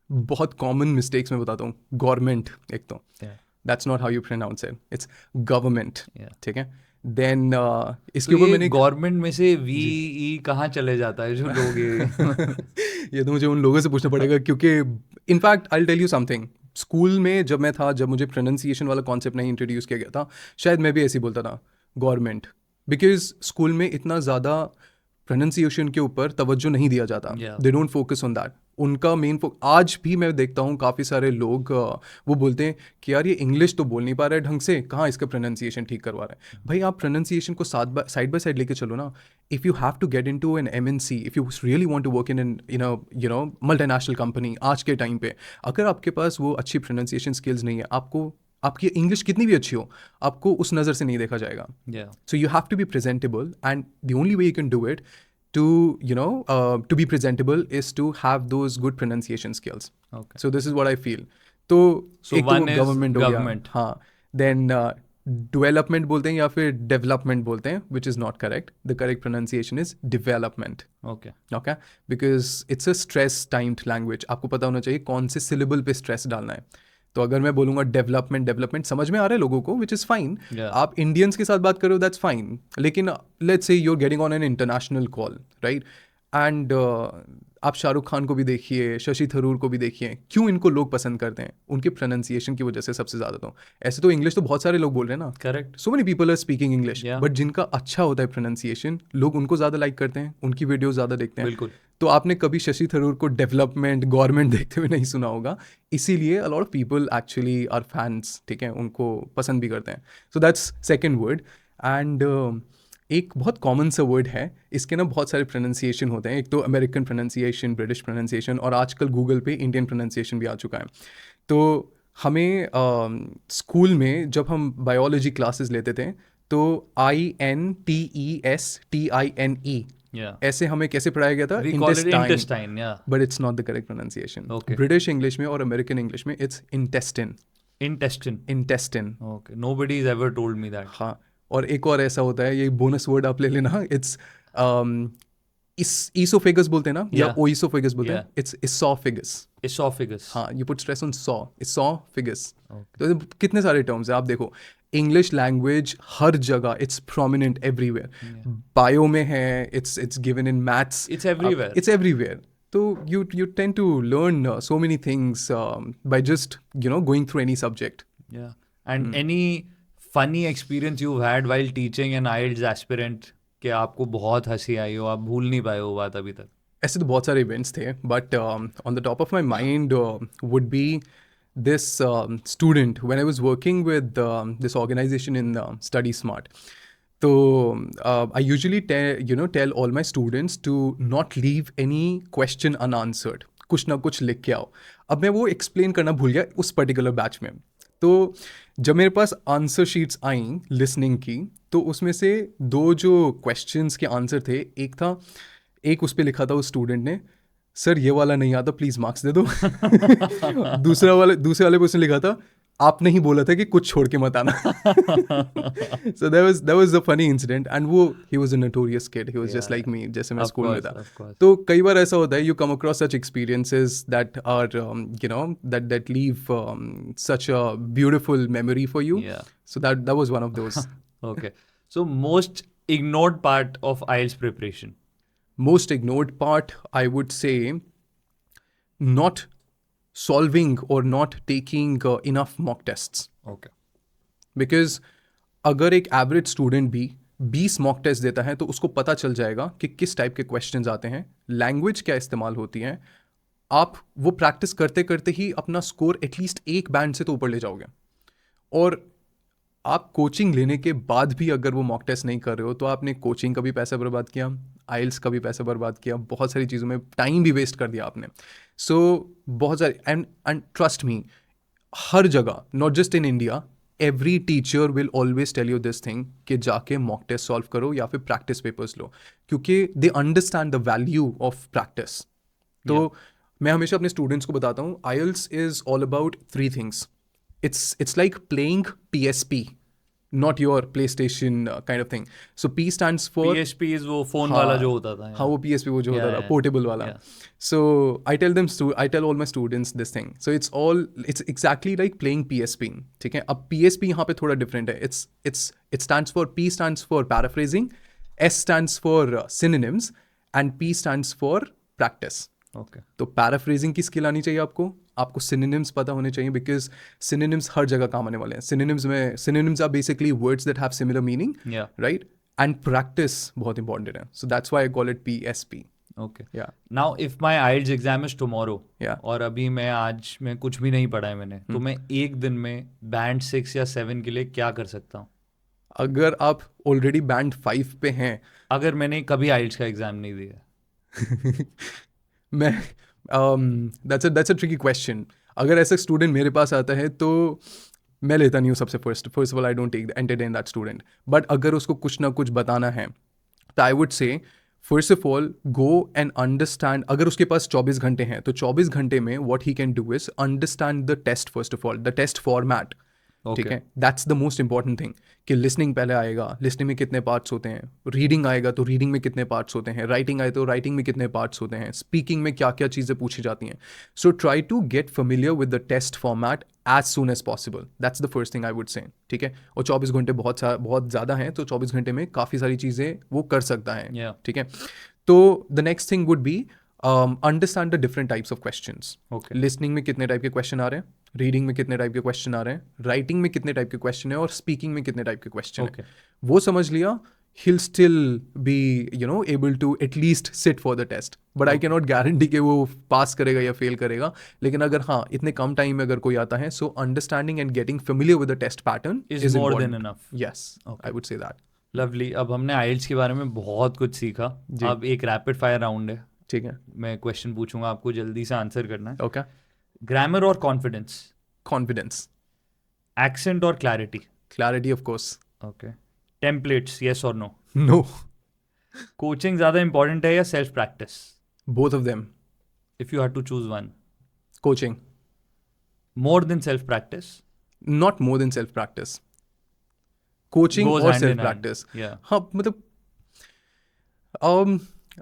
बहुत कॉमन मिस्टेक्स मैं बताता हूँ। गवर्नमेंट, एक तो Yeah. That's not how you pronounce it, it's government, Yeah. ठीक है? देन इसके तो ऊपर ये मैंने गवर्नमेंट में से वी कहाँ चले जाता है जो लोग ये ये तो मुझे उन लोगों से पूछना पड़ेगा, क्योंकि in fact I tell you something, school में जब मैं था, जब मुझे प्रोनाउंसिएशन वाला कॉन्सेप्ट नहीं इंट्रोड्यूस किया गया था, शायद मैं भी ऐसे ही बोलता था गवर्नमेंट, बिकॉज स्कूल में इतना ज़्यादा प्रोनाउंसिएशन के ऊपर तवज्जो नहीं दिया जाता। Yeah. They don't focus on that. उनका मेन आज भी मैं देखता हूँ काफ़ी सारे लोग वो बोलते हैं कि यार ये इंग्लिश तो बोल नहीं पा रहा है ढंग से, कहाँ इसका प्रोनाउंसिएशन ठीक करवा रहा है। भाई आप प्रोनाउंसिएशन को साइड बाय साइड लेके चलो ना। If you have to get into an MNC, if you really want to work in multinational company, आज के टाइम पे अगर आपके पास वो अच्छी प्रोनाउंसिएशन स्किल्स नहीं है, आपकी इंग्लिश कितनी भी अच्छी हो, आपको उस नज़र से नहीं देखा जाएगा। Yeah. So you have to be presentable, and the only way you can do it to be presentable is to have those good pronunciation skills. Okay. So this is what I feel. तो So एक तो one is government हो गया, government. हाँ, then development बोलते हैं या फिर development बोलते हैं, which is not correct. The correct pronunciation is development. Okay. Okay, because it's a stress timed language. आपको पता होना चाहिए कौन से syllable पे stress डालना है। तो अगर मैं बोलूँगा डेवलपमेंट समझ में आ रहा है लोगों को, विच इज़ फाइन। Yeah. आप इंडियंस के साथ बात करो, दैट्स फाइन। लेकिन let's say you are getting on an international call, right? And आप शाहरुख खान को भी देखिए, शशि थरूर को भी देखिए, क्यों इनको लोग पसंद करते हैं? उनके प्रोनाउंसिएशन की वजह से सबसे ज़्यादा। तो ऐसे तो इंग्लिश तो बहुत सारे लोग बोल रहे हैं ना, Correct. So many people are speaking English, Yeah. But जिनका अच्छा होता है प्रोनाउंसिएशन, लोग उनको ज़्यादा लाइक करते हैं, उनकी वीडियो ज़्यादा देखते हैं। बिल्कुल। तो आपने कभी शशि थरूर को डेवलपमेंट गवर्नमेंट देखते हुए नहीं सुना होगा, इसीलिए a lot of people actually are fans, ठीक है? उनको पसंद भी करते हैं। So that's second word. And एक बहुत कॉमन सा वर्ड है, इसके ना बहुत सारे प्रोनाउंसिएशन होते हैं। एक तो अमेरिकन प्रोनाउंसिएशन, ब्रिटिश प्रोनाउंसिएशन, और आजकल गूगल पे इंडियन प्रोनाउंसिएशन भी आ चुका है। तो हमें स्कूल में जब हम बायोलॉजी क्लासेस लेते थे, तो INTESTINE Yeah. ऐसे हमें कैसे पढ़ाया गया था? We call it intestine. Yeah. But it's not the correct pronunciation. Okay. British English में और अमेरिकन इंग्लिश में it's intestine. Intestine. Okay. Nobody's ever told me that. हाँ, और एक और ऐसा होता है, ये बोनस वर्ड आप ले लेना, इट्स इसोफेगस बोलते हैं ना, या Yeah. ओइसोफेगस बोलते हैं, Yeah. It's oesophagus. Esophagus. हाँ, you put stress on oesophagus. Okay. तो कितने सारे टर्म्स हैं आप देखो. इंग्लिश लैंग्वेज हर जगह इट्स प्रोमिनेंट एवरीवेयर. बायो में है, it's given in maths. It's everywhere. It's everywhere. So you tend to learn so many things by just going through any subject. Yeah. And any funny experience you've had while teaching an IELTS aspirant कि आपको बहुत हंसी आई हो, आप भूल नहीं पाए हो बात अभी तक? ऐसे तो बहुत सारे इवेंट्स थे, but on the top of my mind would be this student when I was working with this organization in Study Smart. So I usually tell all my students to not leave any question unanswered. कुछ ना कुछ लिख के आओ. अब मैं वो explain करना भूल गया उस पर्टिकुलर बैच में. तो जब मेरे पास आंसर शीट्स आई लिसनिंग की, तो उसमें से 2 जो क्वेश्चंस के आंसर थे, एक उस पर लिखा था उस स्टूडेंट ने, सर ये वाला नहीं आता, प्लीज मार्क्स दे दो. दूसरे वाले पे उसने लिखा था, आपने ही बोला था कि कुछ छोड़ के मत आना. So that was a funny incident, and he was a notorious kid. He was just like me, जैसे मैं स्कूल में था. तो कई बार ऐसा होता है, you come across such experiences that are that leave such a beautiful memory for you. Yeah. So that was one of those. Okay. So most ignored part of IELTS preparation. Most ignored part, I would say, not solving or not taking enough mock tests. Okay. Because अगर एक average student भी 20 mock test देता है, तो उसको पता चल जाएगा कि किस टाइप के क्वेश्चंस आते हैं, लैंग्वेज क्या इस्तेमाल होती है. आप वो प्रैक्टिस करते करते ही अपना स्कोर एटलीस्ट एक बैंड से तो ऊपर ले जाओगे. और आप कोचिंग लेने के बाद भी अगर वो मॉक टेस्ट नहीं कर रहे हो, तो आपने कोचिंग का भी पैसा बर्बाद किया, आइल्स का भी पैसा बर्बाद किया, बहुत सारी चीज़ों में टाइम भी वेस्ट कर दिया आपने. सो बहुत सारे, एंड ट्रस्ट मी, हर जगह, not just in India, every teacher will always tell you this thing कि जाके मॉक टेस्ट सॉल्व करो या फिर प्रैक्टिस पेपर्स लो, क्योंकि they understand the value of practice. तो मैं हमेशा अपने स्टूडेंट्स को बताता हूँ, IELTS is all about 3 things. It's like playing PSP, not your PlayStation kind of thing. So P stands for PSP is वो phone वाला जो होता था. हाँ, वो PSP वो जो होता था, portable वाला. So I tell all my students this thing. So it's exactly like playing PSP. ठीक है. अब PSP यहाँ पे थोड़ा different है. It stands for, P stands for paraphrasing, S stands for synonyms, and P stands for practice. Okay. तो paraphrasing की skill आनी चाहिए आपको सिनोनिम्स पता होने चाहिए, बिकॉज सिनोनिम्स हर जगह काम आने वाले हैं. Synonyms are basically words that have similar meaning, right? And practice बहुत इंपॉर्टेंट है. So that's why I call it PSP. Okay. Yeah. Now if my IELTS exam is tomorrow, Yeah. और अभी मैं आज में कुछ भी नहीं पढ़ा है मैंने, तो मैं एक दिन में बैंड 6 या 7 के लिए क्या कर सकता हूँ? अगर आप ऑलरेडी बैंड 5 पे हैं, अगर मैंने कभी IELTS का एग्जाम नहीं दिया. मैं दैट्स अ ट्रिकी क्वेश्चन. अगर ऐसा स्टूडेंट मेरे पास आता है तो मैं लेता नहीं हूँ सबसे first of all, I don't entertain that student. But अगर उसको कुछ ना कुछ बताना है, तो आई वुड से first of all go and understand. अगर उसके पास 24 घंटे हैं, तो 24 घंटे में what he can do is understand the test first of all, the test format. ठीक है, that's the most important thing. कि लिसनिंग पहले आएगा, लिसनिंग में कितने पार्ट्स होते हैं, रीडिंग आएगा तो रीडिंग में कितने पार्ट्स होते हैं, राइटिंग आए तो राइटिंग में कितने पार्ट्स होते हैं, स्पीकिंग में क्या क्या चीज़ें पूछी जाती हैं. So try to get familiar with the test format as soon as possible. That's the first thing I would say. ठीक है, और 24 घंटे बहुत ज़्यादा हैं, तो 24 घंटे में काफ़ी सारी चीज़ें वो कर सकता है. ठीक है, तो the next thing would be understand the different types of questions. Listening में कितने टाइप के क्वेश्चन आ रहे हैं, रीडिंग में कितने टाइप के क्वेश्चन आ रहे हैं, राइटिंग में कितने टाइप के क्वेश्चन है, और स्पीकिंग में कितने टाइप के क्वेश्चन है. वो समझ लिया, he'll still be able to at least sit for the test. But I cannot guarantee कि वो पास करेगा या फेल करेगा. लेकिन अगर हाँ इतने कम टाइम में अगर कोई आता है, so understanding and getting familiar with the test pattern is more important. than enough. Yes, I would say that. Lovely. अब हमने IELTS के बारे में बहुत कुछ सीखा. अब एक रैपिड फायर राउंड है. ठीक है, मैं क्वेश्चन पूछूंगा, आपको जल्दी से आंसर करना है. Okay. ग्रामर और कॉन्फिडेंस? Confidence. एक्सेंट और clarity? Clarity, of course. Okay. Templates, yes और नो? No. कोचिंग ज़्यादा इंपॉर्टेंट है या self practice? Both of them. If you have to choose one? Coaching. More than self practice? Not more than self practice. Coaching Goes or hand in self hand. practice. Yeah. हाँ, मतलब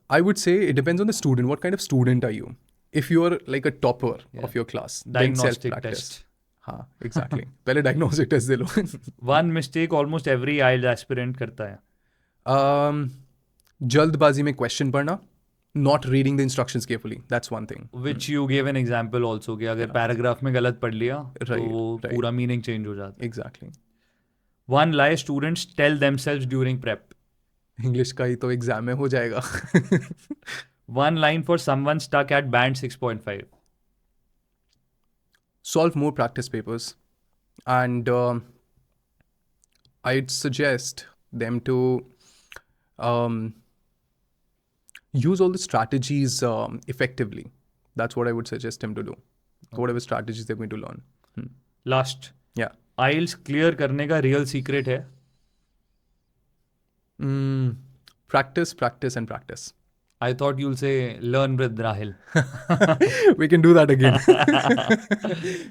I would say it depends on the student. What kind of student are you? If you are like a topper of your class, then Diagnostic self-practice. test. हाँ, exactly. पहले diagnostic test दे लो. One mistake almost every IELTS aspirant करता है. जल्दबाजी में question पढ़ना, not reading the instructions carefully. That's one thing. Which you gave an example also कि अगर paragraph में गलत पढ़ लिया तो Right, वो right. पूरा मीनिंग चेंज हो जाता है. Exactly. One lie students tell themselves during prep. English का ही तो एग्जाम में हो जाएगा. One line for someone stuck at band 6.5. Solve more practice papers, and I'd suggest them to use all the strategies effectively. That's what I would suggest them to do. Whatever strategies they're going to learn. Last. Yeah. IELTS clear करने का real secret है. Practice, practice, and practice. I thought you'll say learn with Rahil. We can do that again.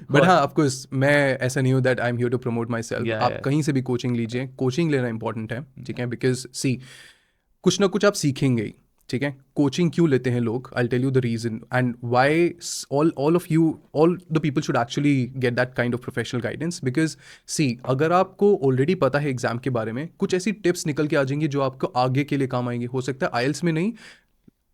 But हाँ, of course, मैं ऐसा नहीं हूँ that I'm here to promote myself. Yeah, आप yeah. कहीं से भी कोचिंग लीजिए, कोचिंग लेना इंपॉर्टेंट है, ठीक है? Because see, कुछ ना कुछ आप सीखेंगे ही, ठीक है? कोचिंग क्यों लेते हैं लोग? I'll tell you the reason and why all of you, all the people should actually get that kind of professional guidance. Because see, अगर आपको already पता है एग्जाम के बारे में, कुछ ऐसी टिप्स निकल के आ जाएंगी जो आपको आगे के लिए काम आएंगी. हो सकता है IELTS में नहीं,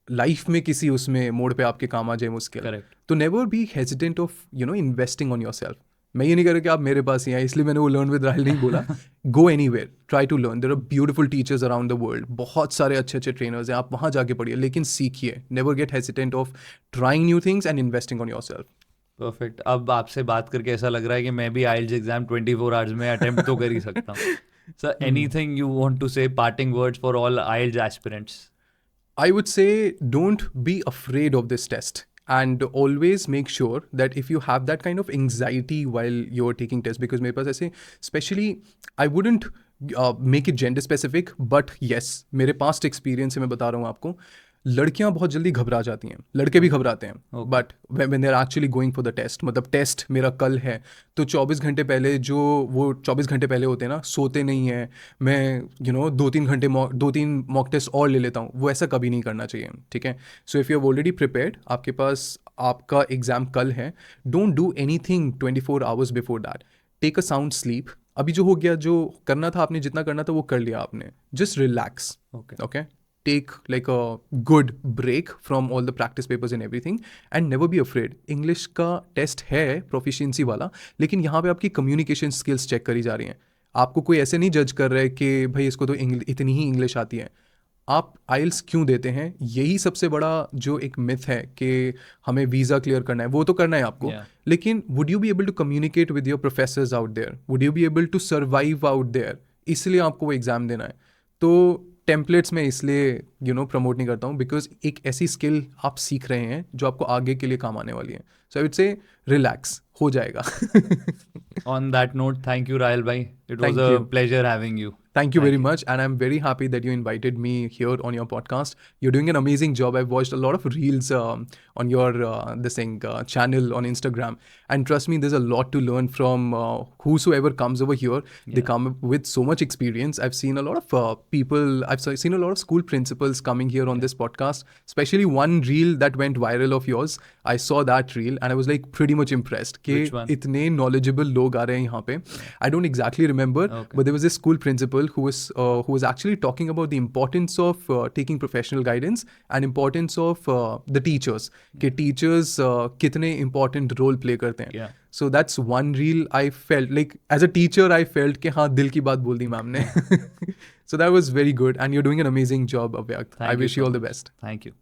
लाइफ में किसी उसमें मोड पे आपके काम आ जाए मुश्किल. Correct. तो never be hesitant of investing on your self. मैं ये नहीं कह रहा कि आप मेरे पास ही आए, इसलिए मैंने वो लर्न विद राहिल नहीं बोला. Go anywhere, try to learn. There are beautiful teachers around the world. बहुत सारे अच्छे अच्छे ट्रेनर्स हैं, आप वहाँ जाके पढ़िए, लेकिन सीखिए. Never get hesitant of trying new things and investing on your self. Perfect. अब आपसे बात करके ऐसा लग रहा है कि मैं भी IELTS एग्जाम 24 आवर्स में अटेम्प्ट तो कर ही सकता हूँ. Sir, anything you want to say, parting words for all IELTS aspirants? I would say don't be afraid of this test, and always make sure that if you have that kind of anxiety while you're taking tests, because मेरे पास ऐसे especially I wouldn't make it gender specific, but yes, मेरे past experience से मैं बता रहा हूँ आपको, लड़कियां बहुत जल्दी घबरा जाती हैं, लड़के भी घबराते हैं. Okay. But when they're actually going for the test, मतलब टेस्ट मेरा कल है, तो 24 घंटे पहले जो वो 24 घंटे पहले होते हैं ना, सोते नहीं हैं, मैं 2-3 मॉक टेस्ट और ले लेता हूँ, वो ऐसा कभी नहीं करना चाहिए, ठीक है? So if you have already prepared, आपके पास आपका एग्जाम कल है, don't do anything 24 hours before that. Take a sound sleep. अभी जो हो गया, जो करना था आपने, जितना करना था वो कर लिया आपने. Just relax. Okay? Take like a good break from all the practice papers and everything, and never be afraid. English का टेस्ट है proficiency वाला, लेकिन यहाँ पे आपकी communication skills चेक करी जा रही हैं. आपको कोई ऐसे नहीं जज कर रहा है कि भाई इसको तो इतनी ही इंग्लिश आती है. आप IELTS क्यों देते हैं? यही सबसे बड़ा जो एक मिथ है कि हमें वीज़ा क्लियर करना है, वो तो करना है आपको, लेकिन would you be able to communicate with your professors out there? Would you be able to survive out there? इसलिए आपको वो एग्ज़ाम देना है. तो टेम्पलेट्स में इसलिए प्रमोट नहीं करता हूँ, बिकॉज एक ऐसी स्किल आप सीख रहे हैं जो आपको आगे के लिए काम आने वाली है. सो आई वुड से रिलैक्स, हो जाएगा. On that note, thank you, Rahil bhai. It was Thank a you. pleasure having you. Thank you very much, and I'm very happy that you invited me here on your podcast. You're doing an amazing job. I've watched a lot of reels on your channel on Instagram, and trust me, there's a lot to learn from whosoever comes over here. They come with so much experience. I've seen a lot of people. I've seen a lot of school principals coming here on this podcast. Especially one reel that went viral of yours. I saw that reel, and I was like pretty much impressed. Which one? कि इतने knowledgeable लोग आ रहे हैं यहाँ पे. I don't exactly remember, but there was this school principal who was actually talking about the importance of taking professional guidance and importance of the teachers. कि teachers कितने important role play करते हैं. Yeah. So that's one reel I felt like as a teacher I felt कि हाँ दिल की बात बोल दी मैम ने. So that was very good, and you're doing an amazing job, Avyakt. I wish you all the best. Thank you.